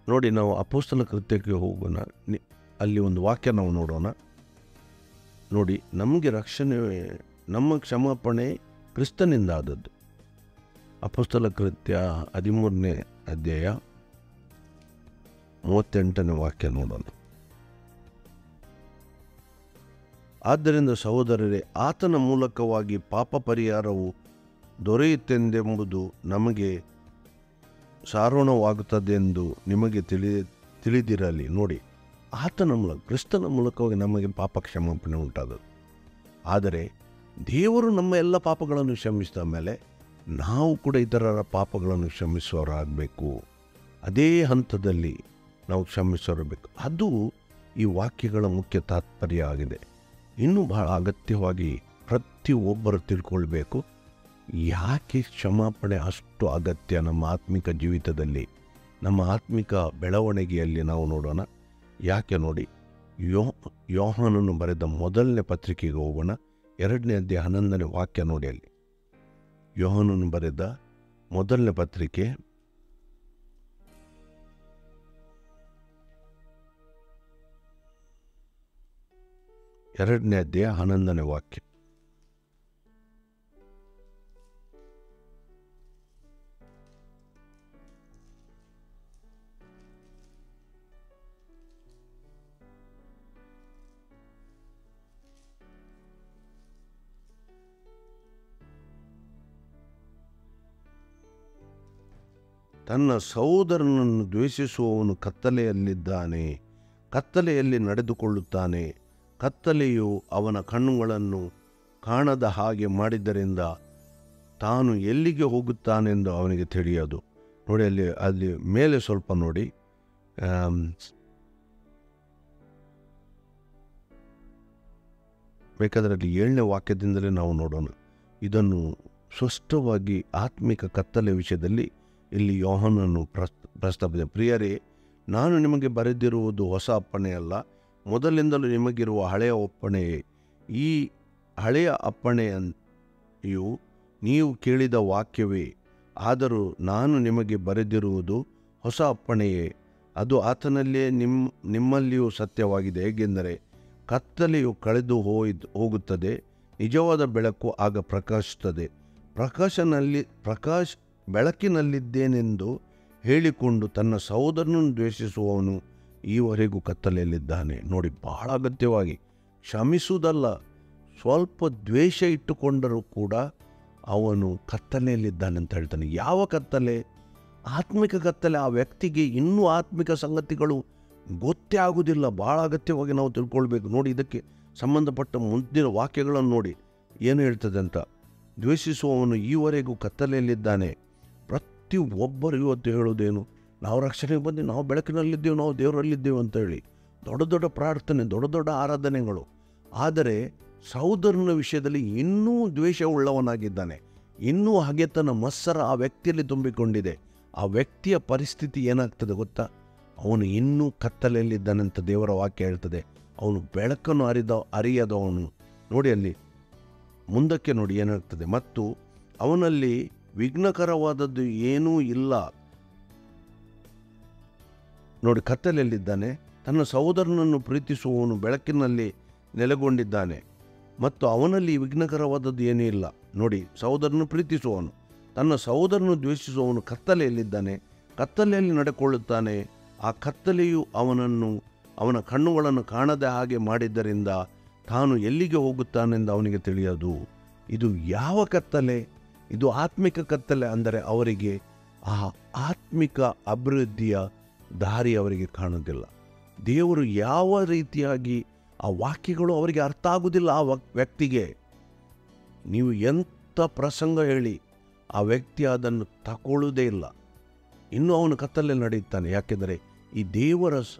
ನೋಡಿ, ನಾವು ಅಪೊಸ್ತಲ ಕೃತ್ಯಕ್ಕೆ ಹೋಗೋಣ. ಅಲ್ಲಿ ಒಂದು ವಾಕ್ಯ ನಾವು ನೋಡೋಣ. ನೋಡಿ, ನಮಗೆ ರಕ್ಷಣೆ, ನಮ್ಮ ಕ್ಷಮಾಪಣೆ ಕ್ರಿಸ್ತನಿಂದ ಆದದ್ದು. ಅಪೊಸ್ತಲ ಕೃತ್ಯ 13ನೇ ಅಧ್ಯಾಯ 38ನೇ ವಾಕ್ಯ ನೋಡೋಣ. ಆದ್ದರಿಂದ ಸಹೋದರರೇ, ಆತನ ಮೂಲಕವಾಗಿ ಪಾಪ ಪರಿಹಾರವು ದೊರೆಯುತ್ತೆಂದೆಂಬುದು ನಮಗೆ ಸಾರೋಣವಾಗುತ್ತದೆಂದು ನಿಮಗೆ ತಿಳಿದಿರಲಿ. ನೋಡಿ, ಆತನ ಮೂಲಕ, ಕ್ರಿಸ್ತನ ಮೂಲಕವಾಗಿ ನಮಗೆ ಪಾಪ ಕ್ಷಮಾಪಣೆ ಉಂಟಾದದ್ದು. ಆದರೆ ದೇವರು ನಮ್ಮ ಎಲ್ಲ ಪಾಪಗಳನ್ನು ಕ್ಷಮಿಸಿದ ಮೇಲೆ ನಾವು ಕೂಡ ಇತರರ ಪಾಪಗಳನ್ನು ಕ್ಷಮಿಸುವವರಾಗಬೇಕು. ಅದೇ ಹಂತದಲ್ಲಿ ನಾವು ಕ್ಷಮಿಸಬೇಕು. ಅದು ಈ ವಾಕ್ಯಗಳ ಮುಖ್ಯ ತಾತ್ಪರ್ಯ ಆಗಿದೆ. ಇನ್ನೂ ಬಹಳ ಅಗತ್ಯವಾಗಿ ಪ್ರತಿಯೊಬ್ಬರು ತಿಳ್ಕೊಳ್ಬೇಕು, ಯಾಕೆ ಕ್ಷಮಾಪಣೆ ಅಷ್ಟು ಅಗತ್ಯ ನಮ್ಮ ಆತ್ಮಿಕ ಜೀವಿತದಲ್ಲಿ, ನಮ್ಮ ಆತ್ಮಿಕ ಬೆಳವಣಿಗೆಯಲ್ಲಿ ನಾವು ನೋಡೋಣ. ಯಾಕೆ ನೋಡಿ, ಯೋಹಾನನು ಬರೆದ ಮೊದಲನೇ ಪತ್ರಿಕೆಗೆ ಹೋಗೋಣ. 2ನೇ ಅಧ್ಯಾಯ 11ನೇ ವಾಕ್ಯ ನೋಡಿ. ಅಲ್ಲಿ ಯೋಹಾನನು ಬರೆದ ಮೊದಲನೇ ಪತ್ರಿಕೆ 2ನೇ ಅಧ್ಯಾಯ 11ನೇ ವಾಕ್ಯ. ತನ್ನ ಸಹೋದರನನ್ನು ದ್ವೇಷಿಸುವವನು ಕತ್ತಲೆಯಲ್ಲಿದ್ದಾನೆ, ಕತ್ತಲೆಯಲ್ಲಿ ನಡೆದುಕೊಳ್ಳುತ್ತಾನೆ. ಕತ್ತಲೆಯು ಅವನ ಕಣ್ಣುಗಳನ್ನು ಕಾಣದ ಹಾಗೆ ಮಾಡಿದ್ದರಿಂದ ತಾನು ಎಲ್ಲಿಗೆ ಹೋಗುತ್ತಾನೆಂದು ಅವನಿಗೆ ತಿಳಿಯದು. ನೋಡಿ, ಅಲ್ಲಿ ಮೇಲೆ ಸ್ವಲ್ಪ ನೋಡಿ, ಬೇಕಾದರೆ ಅಲ್ಲಿ 7ನೇ ವಾಕ್ಯದಿಂದಲೇ ನಾವು ನೋಡೋಣ. ಇದನ್ನು ಸ್ಪಷ್ಟವಾಗಿ ಆತ್ಮಿಕ ಕತ್ತಲೆ ವಿಷಯದಲ್ಲಿ ಇಲ್ಲಿ ಯೋಹಾನನು ಪ್ರಸ್ತಾಪಿಸಿದ. ಪ್ರಿಯರೇ, ನಾನು ನಿಮಗೆ ಬರೆದಿರುವುದು ಹೊಸ ಅಪ್ಪಣೆಯಲ್ಲ, ಮೊದಲಿಂದಲೂ ನಿಮಗಿರುವ ಹಳೆಯ ಒಪ್ಪಣೆಯೇ. ಈ ಹಳೆಯ ಅಪ್ಪಣೆಯು ನೀವು ಕೇಳಿದ ವಾಕ್ಯವೇ. ಆದರೂ ನಾನು ನಿಮಗೆ ಬರೆದಿರುವುದು ಹೊಸ ಅಪ್ಪಣೆಯೇ. ಅದು ಆತನಲ್ಲಿಯೇ ನಿಮ್ಮಲ್ಲಿಯೂ ಸತ್ಯವಾಗಿದೆ. ಹೇಗೆಂದರೆ ಕತ್ತಲೆಯು ಕಳೆದು ಹೋಗುತ್ತದೆ, ನಿಜವಾದ ಬೆಳಕು ಆಗ ಪ್ರಕಾಶಿಸುತ್ತದೆ. ಬೆಳಕಿನಲ್ಲಿದ್ದೇನೆಂದು ಹೇಳಿಕೊಂಡು ತನ್ನ ಸಹೋದರನನ್ನು ದ್ವೇಷಿಸುವವನು ಈವರೆಗೂ ಕತ್ತಲೆಯಲ್ಲಿದ್ದಾನೆ. ನೋಡಿ, ಬಹಳ ಅಗತ್ಯವಾಗಿ ಕ್ಷಮಿಸುವುದಲ್ಲ, ಸ್ವಲ್ಪ ದ್ವೇಷ ಇಟ್ಟುಕೊಂಡರೂ ಕೂಡ ಅವನು ಕತ್ತಲೆಯಲ್ಲಿದ್ದಾನೆ ಅಂತ ಹೇಳ್ತಾನೆ. ಯಾವ ಕತ್ತಲೆ? ಆತ್ಮಿಕ ಕತ್ತಲೆ. ಆ ವ್ಯಕ್ತಿಗೆ ಇನ್ನೂ ಆತ್ಮಿಕ ಸಂಗತಿಗಳು ಗೊತ್ತೇ ಆಗುವುದಿಲ್ಲ. ಬಹಳ ಅಗತ್ಯವಾಗಿ ನಾವು ತಿಳ್ಕೊಳ್ಬೇಕು. ನೋಡಿ, ಇದಕ್ಕೆ ಸಂಬಂಧಪಟ್ಟ ಮುಂದಿನ ವಾಕ್ಯಗಳನ್ನು ನೋಡಿ ಏನು ಹೇಳ್ತದೆ ಅಂತ. ದ್ವೇಷಿಸುವವನು ಈವರೆಗೂ ಕತ್ತಲೆಯಲ್ಲಿದ್ದಾನೆ. ಪ್ರತಿಯೊಬ್ಬರು ಇವತ್ತು ಹೇಳೋದೇನು? ನಾವು ರಕ್ಷಣೆಗೆ ಬಂದು ನಾವು ಬೆಳಕಿನಲ್ಲಿದ್ದೇವೆ, ನಾವು ದೇವರಲ್ಲಿದ್ದೇವೆ ಅಂತೇಳಿ ದೊಡ್ಡ ದೊಡ್ಡ ಪ್ರಾರ್ಥನೆ, ದೊಡ್ಡ ದೊಡ್ಡ ಆರಾಧನೆಗಳು. ಆದರೆ ಸಹೋದರನ ವಿಷಯದಲ್ಲಿ ಇನ್ನೂ ದ್ವೇಷ ಉಳ್ಳವನಾಗಿದ್ದಾನೆ, ಇನ್ನೂ ಹಗೆತನ, ಮತ್ಸರ ಆ ವ್ಯಕ್ತಿಯಲ್ಲಿ ತುಂಬಿಕೊಂಡಿದೆ. ಆ ವ್ಯಕ್ತಿಯ ಪರಿಸ್ಥಿತಿ ಏನಾಗ್ತದೆ ಗೊತ್ತಾ? ಅವನು ಇನ್ನೂ ಕತ್ತಲೆಯಲ್ಲಿದ್ದಾನಂತ ದೇವರ ವಾಕ್ಯ ಹೇಳ್ತದೆ. ಅವನು ಬೆಳಕನ್ನು ಅರಿಯದವನು. ನೋಡಿ ಅಲ್ಲಿ ಮುಂದಕ್ಕೆ ನೋಡಿ ಏನಾಗ್ತದೆ, ಮತ್ತು ಅವನಲ್ಲಿ ವಿಘ್ನಕರವಾದದ್ದು ಏನೂ ಇಲ್ಲ. ನೋಡಿ, ಕತ್ತಲೆಯಲ್ಲಿದ್ದಾನೆ, ತನ್ನ ಸಹೋದರನನ್ನು ಪ್ರೀತಿಸುವವನು ಬೆಳಕಿನಲ್ಲಿ ನೆಲೆಗೊಂಡಿದ್ದಾನೆ ಮತ್ತು ಅವನಲ್ಲಿ ವಿಘ್ನಕರವಾದದ್ದು ಏನೂ ಇಲ್ಲ. ನೋಡಿ, ಸಹೋದರನು ಪ್ರೀತಿಸುವವನು, ತನ್ನ ಸಹೋದರನು ದ್ವೇಷಿಸುವವನು ಕತ್ತಲೆಯಲ್ಲಿದ್ದಾನೆ, ಕತ್ತಲೆಯಲ್ಲಿ ನಡೆಕೊಳ್ಳುತ್ತಾನೆ. ಆ ಕತ್ತಲೆಯು ಅವನ ಕಣ್ಣುಗಳನ್ನು ಕಾಣದ ಹಾಗೆ ಮಾಡಿದ್ದರಿಂದ ತಾನು ಎಲ್ಲಿಗೆ ಹೋಗುತ್ತಾನೆಂದು ಅವನಿಗೆ ತಿಳಿಯದು. ಇದು ಯಾವ ಕತ್ತಲೆ? ಇದು ಆತ್ಮಿಕ ಕತ್ತಲೆ. ಅಂದರೆ ಅವರಿಗೆ ಆ ಆತ್ಮಿಕ ಅಭಿವೃದ್ಧಿಯ ದಾರಿ ಅವರಿಗೆ ಕಾಣುವುದಿಲ್ಲ. ದೇವರು ಯಾವ ರೀತಿಯಾಗಿ ಆ ವಾಕ್ಯಗಳು ಅವರಿಗೆ ಅರ್ಥ ಆಗುವುದಿಲ್ಲ. ಆ ವ್ಯಕ್ತಿಗೆ ನೀವು ಎಂಥ ಪ್ರಸಂಗ ಹೇಳಿ ಆ ವ್ಯಕ್ತಿ ಅದನ್ನು ತಗೊಳ್ಳುವುದೇ ಇಲ್ಲ. ಇನ್ನೂ ಅವನು ಕತ್ತಲೆಯಲ್ಲಿ ನಡೆಯುತ್ತಾನೆ. ಯಾಕೆಂದರೆ ಈ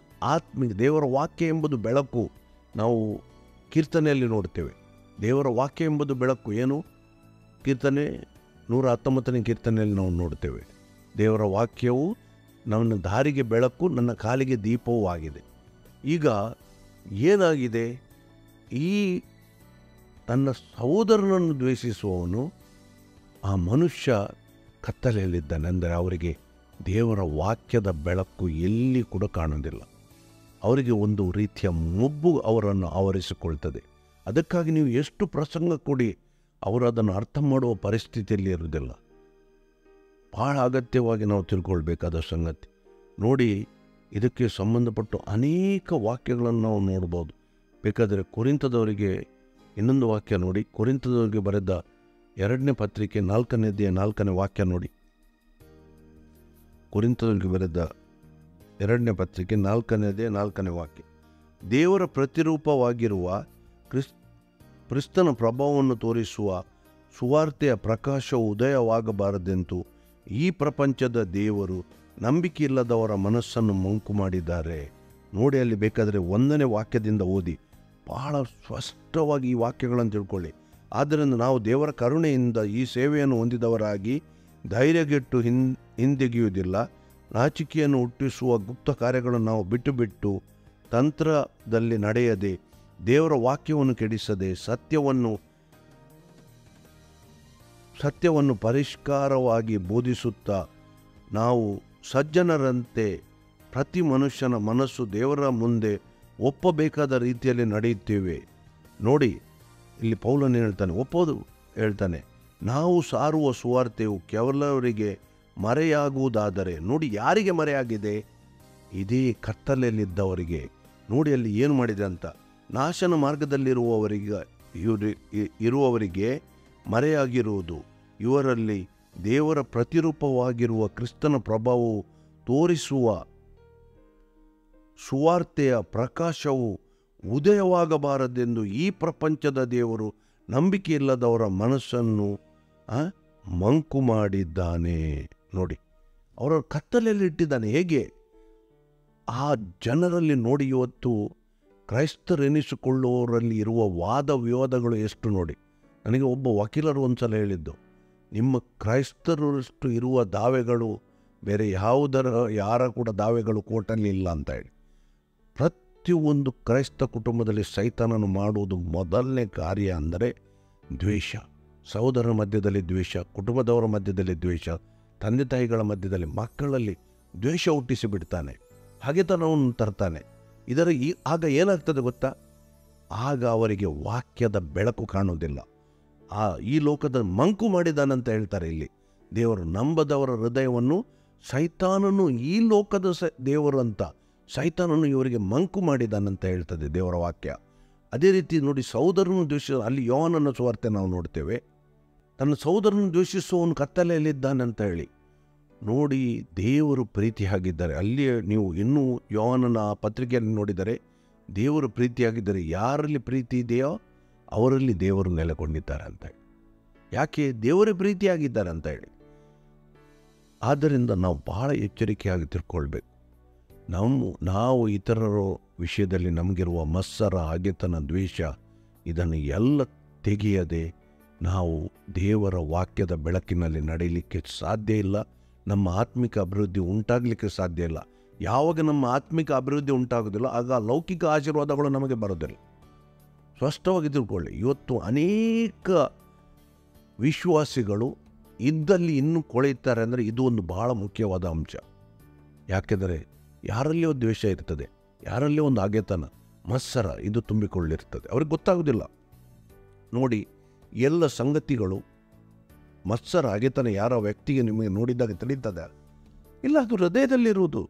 ದೇವರ ವಾಕ್ಯ ಎಂಬುದು ಬೆಳಕು. ನಾವು ಕೀರ್ತನೆಯಲ್ಲಿ ನೋಡ್ತೇವೆ, ದೇವರ ವಾಕ್ಯ ಎಂಬುದು ಬೆಳಕು. ಏನು? ಕೀರ್ತನೆ 119ನೇ ಕೀರ್ತನೆಯಲ್ಲಿ ನಾವು ನೋಡ್ತೇವೆ, ದೇವರ ವಾಕ್ಯವು ನನ್ನ ದಾರಿಗೆ ಬೆಳಕು, ನನ್ನ ಕಾಲಿಗೆ ದೀಪವೂ ಆಗಿದೆ. ಈಗ ಏನಾಗಿದೆ? ಈ ತನ್ನ ಸಹೋದರನನ್ನು ದ್ವೇಷಿಸುವವನು, ಆ ಮನುಷ್ಯ ಕತ್ತಲೆಯಲ್ಲಿದ್ದಾನೆ. ಅಂದರೆ ಅವರಿಗೆ ದೇವರ ವಾಕ್ಯದ ಬೆಳಕು ಎಲ್ಲಿ ಕೂಡ ಕಾಣೋದಿಲ್ಲ. ಅವರಿಗೆ ಒಂದು ರೀತಿಯ ಮೊಬ್ಬು ಅವರನ್ನು ಆವರಿಸಿಕೊಳ್ತದೆ. ಅದಕ್ಕಾಗಿ ನೀವು ಎಷ್ಟು ಪ್ರಸಂಗ ಕೊಡಿ, ಅವರು ಅದನ್ನು ಅರ್ಥ ಮಾಡುವ ಪರಿಸ್ಥಿತಿಯಲ್ಲಿ ಇರುವುದಿಲ್ಲ. ಭಾಳ ಅಗತ್ಯವಾಗಿ ನಾವು ತಿಳ್ಕೊಳ್ಬೇಕಾದ ಸಂಗತಿ. ನೋಡಿ, ಇದಕ್ಕೆ ಸಂಬಂಧಪಟ್ಟು ಅನೇಕ ವಾಕ್ಯಗಳನ್ನು ನಾವು ನೋಡ್ಬೋದು. ಬೇಕಾದರೆ ಕೊರಿಂಥದವರಿಗೆ ಇನ್ನೊಂದು ವಾಕ್ಯ ನೋಡಿ, ಕೊರಿಂಥದವರಿಗೆ ಬರೆದ 2ನೇ ಪತ್ರಿಕೆ 4ನೇ ವಾಕ್ಯ ನೋಡಿ. ಕೊರಿಂಥದವರಿಗೆ ಬರೆದ 2ನೇ ಪತ್ರಿಕೆ 4ನೇ ವಾಕ್ಯ. ದೇವರ ಪ್ರತಿರೂಪವಾಗಿರುವ ಕ್ರಿಸ್ತನ ಪ್ರಭಾವವನ್ನು ತೋರಿಸುವ ಸುವಾರ್ತೆಯ ಪ್ರಕಾಶವು ಉದಯವಾಗಬಾರದೆಂದು ಈ ಪ್ರಪಂಚದ ದೇವರು ನಂಬಿಕೆಯಿಲ್ಲದವರ ಮನಸ್ಸನ್ನು ಮಂಕು ಮಾಡಿದ್ದಾರೆ. ನೋಡಿ, ಅಲ್ಲಿ ಬೇಕಾದರೆ 1ನೇ ವಾಕ್ಯದಿಂದ ಓದಿ, ಬಹಳ ಸ್ಪಷ್ಟವಾಗಿ ಈ ವಾಕ್ಯಗಳನ್ನು ತಿಳ್ಕೊಳ್ಳಿ. ಆದ್ದರಿಂದ ನಾವು ದೇವರ ಕರುಣೆಯಿಂದ ಈ ಸೇವೆಯನ್ನು ಹೊಂದಿದವರಾಗಿ ಧೈರ್ಯಗೆಟ್ಟು ಹಿಂದೆಗೆಯುವುದಿಲ್ಲ. ನಾಚಿಕೆಯನ್ನು ಹುಟ್ಟಿಸುವ ಗುಪ್ತ ಕಾರ್ಯಗಳನ್ನು ನಾವು ಬಿಟ್ಟು ತಂತ್ರದಲ್ಲಿ ನಡೆಯದೆ, ದೇವರ ವಾಕ್ಯವನ್ನು ಕೆಡಿಸದೆ, ಸತ್ಯವನ್ನು ಪರಿಷ್ಕಾರವಾಗಿ ಬೋಧಿಸುತ್ತಾ ನಾವು ಸಜ್ಜನರಂತೆ ಪ್ರತಿ ಮನುಷ್ಯನ ಮನಸ್ಸು ದೇವರ ಮುಂದೆ ಒಪ್ಪಬೇಕಾದ ರೀತಿಯಲ್ಲಿ ನಡೆಯುತ್ತೇವೆ. ನೋಡಿ, ಇಲ್ಲಿ ಪೌಲನು ಹೇಳ್ತಾನೆ, ನಾವು ಸಾರುವ ಸುವಾರ್ತೆಯು ಕೆಲವರಿಗೆ ಮರೆಯಾಗುವುದಾದರೆ, ನೋಡಿ ಯಾರಿಗೆ ಮರೆಯಾಗಿದೆ? ಇದೇ ಕತ್ತಲೆಯಲ್ಲಿದ್ದವರಿಗೆ. ನೋಡಿ ಅಲ್ಲಿ ಏನು ಮಾಡಿದೆ ಅಂತ, ನಾಶನ ಮಾರ್ಗದಲ್ಲಿರುವವರಿಗೆ ಮರೆಯಾಗಿರುವುದು. ಇವರಲ್ಲಿ ದೇವರ ಪ್ರತಿರೂಪವಾಗಿರುವ ಕ್ರಿಸ್ತನ ಪ್ರಭಾವವು ತೋರಿಸುವ ಸುವಾರ್ತೆಯ ಪ್ರಕಾಶವು ಉದಯವಾಗಬಾರದೆಂದು ಈ ಪ್ರಪಂಚದ ದೇವರು ನಂಬಿಕೆಯಿಲ್ಲದವರ ಮನಸ್ಸನ್ನು ಮಂಕು ಮಾಡಿದ್ದಾನೆ. ನೋಡಿ, ಅವರ ಕತ್ತಲೆಯಲ್ಲಿ ಇಟ್ಟಿದ್ದಾನೆ. ಹೇಗೆ? ಆ ಜನರಲ್ಲಿ ನೋಡಿ, ಇವತ್ತು ಕ್ರೈಸ್ತರೆನಿಸಿಕೊಳ್ಳುವವರಲ್ಲಿ ಇರುವ ವಾದ ವಿವಾದಗಳು ಎಷ್ಟು ನೋಡಿ. ನನಗೆ ಒಬ್ಬ ವಕೀಲರು ಒಂದು ಸಲ ಹೇಳಿದ್ದು, ನಿಮ್ಮ ಕ್ರೈಸ್ತರಷ್ಟು ಇರುವ ದಾವೆಗಳು ಬೇರೆ ಯಾರ ಕೂಡ ದಾವೆಗಳು ಕೋರ್ಟಲ್ಲಿ ಇಲ್ಲ ಅಂತ ಹೇಳಿ. ಪ್ರತಿಯೊಂದು ಕ್ರೈಸ್ತ ಕುಟುಂಬದಲ್ಲಿ ಸೈತಾನನು ಮಾಡುವುದು ಮೊದಲನೇ ಕಾರ್ಯ ಅಂದರೆ ದ್ವೇಷ. ಸಹೋದರರ ಮಧ್ಯದಲ್ಲಿ ದ್ವೇಷ, ಕುಟುಂಬದವರ ಮಧ್ಯದಲ್ಲಿ ದ್ವೇಷ, ತಂದೆ ತಾಯಿಗಳ ಮಧ್ಯದಲ್ಲಿ, ಮಕ್ಕಳಲ್ಲಿ ದ್ವೇಷ ಹುಟ್ಟಿಸಿ ಬಿಡ್ತಾನೆ, ಹಗೆತನವನ್ನು ತರ್ತಾನೆ. ಆಗ ಏನಾಗ್ತದೆ ಗೊತ್ತಾ? ಆಗ ಅವರಿಗೆ ವಾಕ್ಯದ ಬೆಳಕು ಕಾಣುವುದಿಲ್ಲ. ಈ ಲೋಕದ ಮಂಕು ಮಾಡಿದಾನಂತ ಹೇಳ್ತಾರೆ ಇಲ್ಲಿ. ದೇವರು ನಂಬದವರ ಹೃದಯವನ್ನು ಸೈತಾನನು, ಈ ಲೋಕದ ದೇವರು ಅಂತ ಸೈತಾನನು ಇವರಿಗೆ ಮಂಕು ಮಾಡಿದಾನಂತ ಹೇಳ್ತದೆ ದೇವರ ವಾಕ್ಯ. ಅದೇ ರೀತಿ ನೋಡಿ, ಸಹೋದರನು ಅಲ್ಲಿ ಯೋಹಾನನ ಸುವಾರ್ತೆ ನಾವು ನೋಡ್ತೇವೆ, ತನ್ನ ಸಹೋದರನು ದ್ವೇಷಿಸುವವನು ಕತ್ತಲೆಯಲ್ಲಿದ್ದಾನಂತ ಹೇಳಿ. ನೋಡಿ, ದೇವರು ಪ್ರೀತಿಯಾಗಿದ್ದಾರೆ. ಅಲ್ಲಿ ನೀವು ಇನ್ನೂ ಯೋಹಾನನ ಪತ್ರಿಕೆಯಲ್ಲಿ ನೋಡಿದರೆ, ದೇವರು ಪ್ರೀತಿಯಾಗಿದ್ದಾರೆ. ಯಾರಲ್ಲಿ ಪ್ರೀತಿ ಇದೆಯೋ ಅವರಲ್ಲಿ ದೇವರು ನೆಲೆಗೊಂಡಿದ್ದಾರೆ ಅಂತ ಹೇಳಿ. ಯಾಕೆ? ದೇವರೇ ಪ್ರೀತಿಯಾಗಿದ್ದಾರೆ ಅಂತ ಹೇಳಿ. ಆದ್ದರಿಂದ ನಾವು ಬಹಳ ಎಚ್ಚರಿಕೆಯಾಗಿ ತಿಳ್ಕೊಳ್ಬೇಕು. ನಾವು ಇತರರ ವಿಷಯದಲ್ಲಿ ನಮಗಿರುವ ಮತ್ಸರ, ಹಗೆತನ, ದ್ವೇಷ ಇದನ್ನು ಎಲ್ಲ ತೆಗೆಯದೆ ನಾವು ದೇವರ ವಾಕ್ಯದ ಬೆಳಕಿನಲ್ಲಿ ನಡೆಯಲಿಕ್ಕೆ ಸಾಧ್ಯ ಇಲ್ಲ. ನಮ್ಮ ಆತ್ಮಿಕ ಅಭಿವೃದ್ಧಿ ಉಂಟಾಗಲಿಕ್ಕೆ ಸಾಧ್ಯ ಇಲ್ಲ. ಯಾವಾಗ ನಮ್ಮ ಆತ್ಮಿಕ ಅಭಿವೃದ್ಧಿ ಉಂಟಾಗೋದಿಲ್ಲ, ಆಗ ಲೌಕಿಕ ಆಶೀರ್ವಾದಗಳು ನಮಗೆ ಬರೋದಿಲ್ಲ. ಸ್ಪಷ್ಟವಾಗಿ ತಿಳ್ಕೊಳ್ಳಿ. ಇವತ್ತು ಅನೇಕ ವಿಶ್ವಾಸಿಗಳು ಇದ್ದಲ್ಲಿ ಇನ್ನೂ ಕೊಳೆಯುತ್ತಾರೆ ಅಂದರೆ ಇದು ಒಂದು ಬಹಳ ಮುಖ್ಯವಾದ ಅಂಶ. ಯಾಕೆಂದರೆ ಯಾರಲ್ಲಿಯೋ ದ್ವೇಷ ಇರ್ತದೆ, ಯಾರಲ್ಲಿಯೋ ಒಂದು ಹಗೆತನ, ಮತ್ಸರ ಇದು ತುಂಬಿಕೊಳ್ಳಿರ್ತದೆ. ಅವ್ರಿಗೆ ಗೊತ್ತಾಗೋದಿಲ್ಲ. ನೋಡಿ, ಎಲ್ಲ ಸಂಗತಿಗಳು ಮತ್ಸರ ಹಗೆತನ ಯಾರ ವ್ಯಕ್ತಿಗೆ ನಿಮಗೆ ನೋಡಿದಾಗ ತಿಳಿತದೆ ಇಲ್ಲ, ಅದು ಹೃದಯದಲ್ಲಿರುವುದು.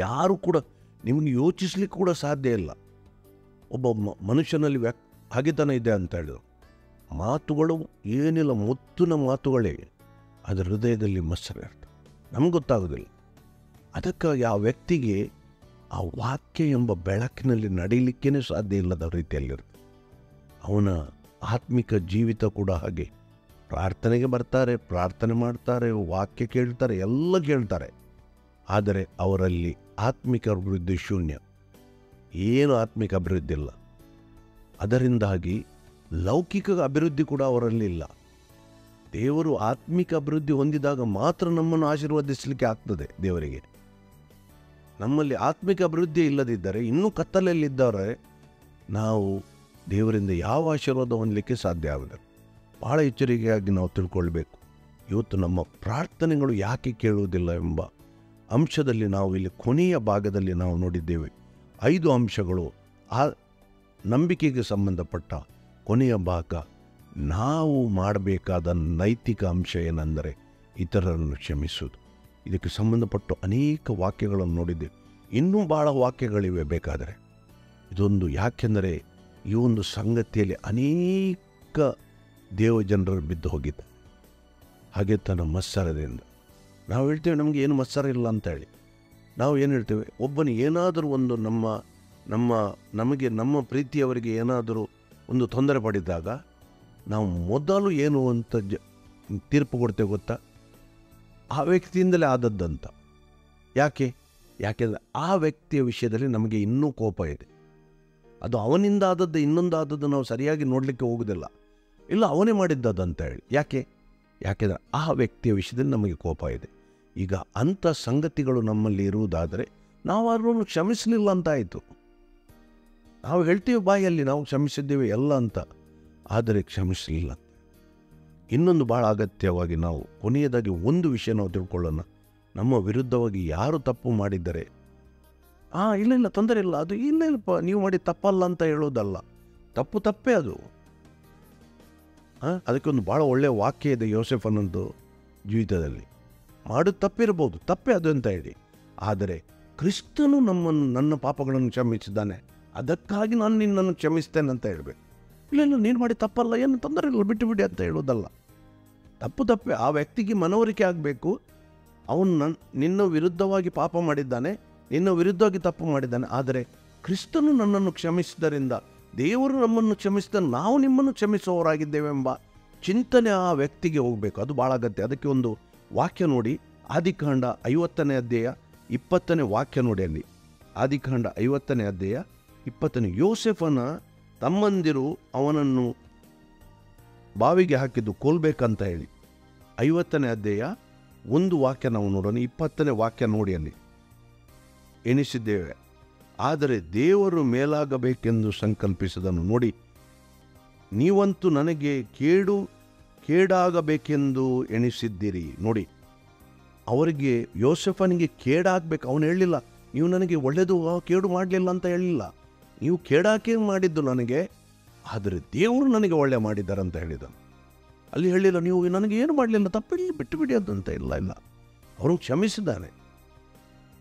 ಯಾರು ಕೂಡ ನಿಮಗೆ ಯೋಚಿಸ್ಲಿಕ್ಕೆ ಕೂಡ ಸಾಧ್ಯ ಇಲ್ಲ. ಒಬ್ಬ ಮನುಷ್ಯನಲ್ಲಿ ಹಗೆತನ ಇದೆ ಅಂತ ಹೇಳಿದ್ರು, ಮಾತುಗಳು ಏನಿಲ್ಲ, ಮುತ್ತಿನ ಮಾತುಗಳೇ, ಅದರ ಹೃದಯದಲ್ಲಿ ಮತ್ಸರ ಇರ್ತದೆ. ನಮ್ಗೆ ಗೊತ್ತಾಗೋದಿಲ್ಲ. ಅದಕ್ಕಾಗಿ ಆ ವ್ಯಕ್ತಿಗೆ ಆ ವಾಕ್ಯ ಎಂಬ ಬೆಳಕಿನಲ್ಲಿ ನಡೀಲಿಕ್ಕೇ ಸಾಧ್ಯ ಇಲ್ಲದ ರೀತಿಯಲ್ಲಿರುತ್ತೆ. ಅವನ ಆತ್ಮಿಕ ಜೀವಿತ ಕೂಡ ಹಾಗೆ. ಪ್ರಾರ್ಥನೆಗೆ ಬರ್ತಾರೆ, ಪ್ರಾರ್ಥನೆ ಮಾಡ್ತಾರೆ, ವಾಕ್ಯ ಕೇಳ್ತಾರೆ, ಎಲ್ಲ ಕೇಳ್ತಾರೆ, ಆದರೆ ಅವರಲ್ಲಿ ಆತ್ಮಿಕ ಅಭಿವೃದ್ಧಿ ಶೂನ್ಯ. ಏನು ಆತ್ಮಿಕ ಅಭಿವೃದ್ಧಿ ಇಲ್ಲ. ಅದರಿಂದಾಗಿ ಲೌಕಿಕ ಅಭಿವೃದ್ಧಿ ಕೂಡ ಅವರಲ್ಲಿಲ್ಲ. ದೇವರು ಆತ್ಮಿಕ ಅಭಿವೃದ್ಧಿ ಹೊಂದಿದಾಗ ಮಾತ್ರ ನಮ್ಮನ್ನು ಆಶೀರ್ವದಿಸಲಿಕ್ಕೆ ಆಗ್ತದೆ ದೇವರಿಗೆ. ನಮ್ಮಲ್ಲಿ ಆತ್ಮಿಕ ಅಭಿವೃದ್ಧಿ ಇಲ್ಲದಿದ್ದರೆ, ಇನ್ನೂ ಕತ್ತಲಲ್ಲಿದ್ದರೆ ನಾವು ದೇವರಿಂದ ಯಾವ ಆಶೀರ್ವಾದ ಹೊಂದಲಿಕ್ಕೆ ಸಾಧ್ಯ ಆಗುತ್ತದೆ. ಭಾಳ ಎಚ್ಚರಿಕೆಯಾಗಿ ನಾವು ತಿಳ್ಕೊಳ್ಬೇಕು. ಇವತ್ತು ನಮ್ಮ ಪ್ರಾರ್ಥನೆಗಳು ಯಾಕೆ ಕೇಳುವುದಿಲ್ಲ ಎಂಬ ಅಂಶದಲ್ಲಿ ನಾವು ಇಲ್ಲಿ ಕೊನೆಯ ಭಾಗದಲ್ಲಿ ನಾವು ನೋಡಿದ್ದೇವೆ. 5 ಅಂಶಗಳು. ಆ ನಂಬಿಕೆಗೆ ಸಂಬಂಧಪಟ್ಟ ಕೊನೆಯ ಭಾಗ. ನಾವು ಮಾಡಬೇಕಾದ ನೈತಿಕ ಅಂಶ ಏನೆಂದರೆ ಇತರರನ್ನು ಕ್ಷಮಿಸುವುದು. ಇದಕ್ಕೆ ಸಂಬಂಧಪಟ್ಟ ಅನೇಕ ವಾಕ್ಯಗಳನ್ನು ನೋಡಿದ್ದೇವೆ. ಇನ್ನೂ ಭಾಳ ವಾಕ್ಯಗಳಿವೆ ಬೇಕಾದರೆ. ಇದೊಂದು ಯಾಕೆಂದರೆ ಈ ಒಂದು ಸಂಗತಿಯಲ್ಲಿ ಅನೇಕ ದೇವಜನರು ಬಿದ್ದು ಹೋಗಿದ್ದಾರೆ ಹಾಗೆ ತನ್ನ ಮತ್ಸರದಿಂದ. ನಾವು ಹೇಳ್ತೇವೆ ನಮಗೆ ಏನು ಮತ್ಸರ ಇಲ್ಲ ಅಂತ ಹೇಳಿ. ನಾವು ಏನು ಹೇಳ್ತೇವೆ, ಒಬ್ಬನು ಏನಾದರೂ ಒಂದು ನಮ್ಮ ಪ್ರೀತಿಯವರಿಗೆ ಏನಾದರೂ ಒಂದು ತೊಂದರೆ ಪಡಿದಾಗ ನಾವು ಮೊದಲು ಏನು ಅಂತ ತೀರ್ಪು ಕೊಡ್ತೇವೆ ಗೊತ್ತಾ? ಆ ವ್ಯಕ್ತಿಯಿಂದಲೇ ಆದದ್ದಂತ. ಯಾಕೆಂದರೆ ಆ ವ್ಯಕ್ತಿಯ ವಿಷಯದಲ್ಲಿ ನಮಗೆ ಇನ್ನೂ ಕೋಪ ಇದೆ. ಅದು ಅವನಿಂದ ಆದದ್ದು ಇನ್ನೊಂದು ಆದದ್ದು ನಾವು ಸರಿಯಾಗಿ ನೋಡಲಿಕ್ಕೆ ಹೋಗೋದಿಲ್ಲ. ಇಲ್ಲ, ಅವನೇ ಮಾಡಿದ್ದದಂತ ಹೇಳಿ. ಯಾಕೆಂದರೆ ಆ ವ್ಯಕ್ತಿಯ ವಿಷಯದಲ್ಲಿ ನಮಗೆ ಕೋಪ ಇದೆ. ಈಗ ಅಂಥ ಸಂಗತಿಗಳು ನಮ್ಮಲ್ಲಿ ಇರುವುದಾದರೆ ನಾವು ಅವರನ್ನು ಕ್ಷಮಿಸಲಿಲ್ಲ ಅಂತ ಆಯಿತು. ನಾವು ಹೇಳ್ತೀವಿ ಬಾಯಲ್ಲಿ ನಾವು ಕ್ಷಮಿಸಿದ್ದೇವೆ ಎಲ್ಲ ಅಂತ, ಆದರೆ ಕ್ಷಮಿಸಲಿಲ್ಲ. ಇನ್ನೊಂದು ಭಾಳ ಅಗತ್ಯವಾಗಿ ನಾವು ಕೊನೆಯದಾಗಿ ಒಂದು ವಿಷಯ ನಾವು ತಿಳ್ಕೊಳ್ಳೋಣ. ನಮ್ಮ ವಿರುದ್ಧವಾಗಿ ಯಾರು ತಪ್ಪು ಮಾಡಿದ್ದಾರೆ, ಇಲ್ಲ ತೊಂದರೆ ಇಲ್ಲ, ಅದು ಇಲ್ಲಪ್ಪ ನೀವು ಮಾಡಿ ತಪ್ಪಲ್ಲ ಅಂತ ಹೇಳೋದಲ್ಲ. ತಪ್ಪೇ ಅದು. ಅದಕ್ಕೆ ಒಂದು ಭಾಳ ಒಳ್ಳೆಯ ವಾಕ್ಯ ಇದೆ ಯೋಸೆಫನಂದು ಜೀವಿತದಲ್ಲಿ. ಮಾಡೋದು ತಪ್ಪಿರ್ಬೋದು, ತಪ್ಪೇ ಅದು ಅಂತ ಹೇಳಿ. ಆದರೆ ಕ್ರಿಸ್ತನು ನನ್ನ ಪಾಪಗಳನ್ನು ಕ್ಷಮಿಸಿದ್ದಾನೆ, ಅದಕ್ಕಾಗಿ ನಾನು ನಿನ್ನನ್ನು ಕ್ಷಮಿಸ್ತೇನೆ ಅಂತ ಹೇಳಬೇಕು. ಇಲ್ಲ ನೀನು ಮಾಡಿ ತಪ್ಪಲ್ಲ, ಏನು ತೊಂದರೆ ಇಲ್ಲ, ಬಿಟ್ಟು ಅಂತ ಹೇಳೋದಲ್ಲ. ತಪ್ಪೇ. ಆ ವ್ಯಕ್ತಿಗೆ ಮನವರಿಕೆ ಆಗಬೇಕು. ಅವನು ನಿನ್ನ ವಿರುದ್ಧವಾಗಿ ಪಾಪ ಮಾಡಿದ್ದಾನೆ, ನಿನ್ನ ವಿರುದ್ಧವಾಗಿ ತಪ್ಪು ಮಾಡಿದ್ದಾನೆ, ಆದರೆ ಕ್ರಿಸ್ತನು ನನ್ನನ್ನು ಕ್ಷಮಿಸಿದ್ದರಿಂದ, ದೇವರು ನಮ್ಮನ್ನು ಕ್ಷಮಿಸಿದ, ನಾವು ನಿಮ್ಮನ್ನು ಕ್ಷಮಿಸುವವರಾಗಿದ್ದೇವೆಂಬ ಚಿಂತನೆ ಆ ವ್ಯಕ್ತಿಗೆ ಹೋಗಬೇಕು. ಅದು ಭಾಳ ಅಗತ್ಯ. ಅದಕ್ಕೆ ಒಂದು ವಾಕ್ಯ ನೋಡಿ, ಆದಿಕಾಂಡ 50ನೇ ಅಧ್ಯಾಯ 20ನೇ ವಾಕ್ಯ ನೋಡಿ. ಅಲ್ಲಿ ಆದಿಕಾಂಡ 50ನೇ ಅಧ್ಯಾಯ 20ನೇ. ಯೋಸೆಫನ ತಮ್ಮಂದಿರು ಅವನನ್ನು ಬಾವಿಗೆ ಹಾಕಿದ್ದು ಕೊಲ್ಬೇಕಂತ ಹೇಳಿ 50ನೇ ಅಧ್ಯಾಯ ಒಂದು ವಾಕ್ಯ ನಾವು ನೋಡೋಣ. 20ನೇ ವಾಕ್ಯ ನೋಡಿ. ಅಲ್ಲಿ ಎಣಿಸಿದ್ದೇವೆ, ಆದರೆ ದೇವರು ಮೇಲಾಗಬೇಕೆಂದು ಸಂಕಲ್ಪಿಸಿದನು. ನೋಡಿ, ನೀವಂತೂ ನನಗೆ ಕೇಡಾಗಬೇಕೆಂದು ಎಣಿಸಿದ್ದೀರಿ. ನೋಡಿ, ಅವರಿಗೆ ಯೋಸೆಫನಿಗೆ ಕೇಡಾಗಬೇಕು. ಅವನು ಹೇಳಲಿಲ್ಲ ನೀವು ನನಗೆ ಒಳ್ಳೆಯದು ಕೇಡು ಮಾಡಲಿಲ್ಲ ಅಂತ ಹೇಳಿಲ್ಲ, ನೀವು ಕೇಡಾಕೆ ಮಾಡಿದ್ದು ನನಗೆ, ಆದರೆ ದೇವರು ನನಗೆ ಒಳ್ಳೆ ಮಾಡಿದ್ದಾರೆ ಅಂತ ಹೇಳಿದನು. ಅಲ್ಲಿ ಹೇಳಿಲ್ಲ ನೀವು ನನಗೆ ಏನು ಮಾಡಲಿಲ್ಲ, ತಪ್ಪಿಲ್ಲ, ಬಿಟ್ಟು ಅಂತ ಇಲ್ಲ. ಅವನು ಕ್ಷಮಿಸಿದ್ದಾನೆ,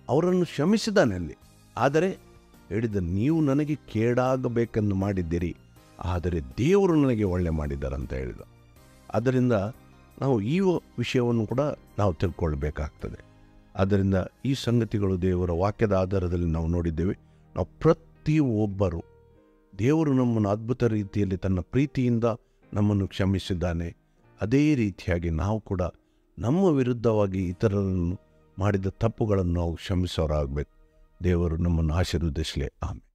ಅವರನ್ನು ಕ್ಷಮಿಸಿದ್ದಾನೆ ಅಲ್ಲಿ. ಆದರೆ ಹೇಳಿದ ನೀವು ನನಗೆ ಕೇಡಾಗಬೇಕೆಂದು ಮಾಡಿದ್ದೀರಿ, ಆದರೆ ದೇವರು ನನಗೆ ಒಳ್ಳೆ ಮಾಡಿದ್ದಾರೆ ಅಂತ ಹೇಳಿದ. ಆದ್ದರಿಂದ ನಾವು ಈ ವಿಷಯವನ್ನು ಕೂಡ ನಾವು ತಿಳ್ಕೊಳ್ಬೇಕಾಗ್ತದೆ. ಆದ್ದರಿಂದ ಈ ಸಂಗತಿಗಳು ದೇವರ ವಾಕ್ಯದ ಆಧಾರದಲ್ಲಿ ನಾವು ನೋಡಿದ್ದೇವೆ. ನಾವು ಪ್ರತಿಯೊಬ್ಬರು ದೇವರು ನಮ್ಮನ್ನು ಅದ್ಭುತ ರೀತಿಯಲ್ಲಿ ತನ್ನ ಪ್ರೀತಿಯಿಂದ ನಮ್ಮನ್ನು ಕ್ಷಮಿಸಿದ್ದಾನೆ. ಅದೇ ರೀತಿಯಾಗಿ ನಾವು ಕೂಡ ನಮ್ಮ ವಿರುದ್ಧವಾಗಿ ಇತರರನ್ನು ಮಾಡಿದ ತಪ್ಪುಗಳನ್ನು ನಾವು ಕ್ಷಮಿಸೋರಾಗಬೇಕು. ದೇವರು ನಮ್ಮನ್ನು ಆಶೀರ್ವದಿಸಲಿ. ಆಮೆನ್.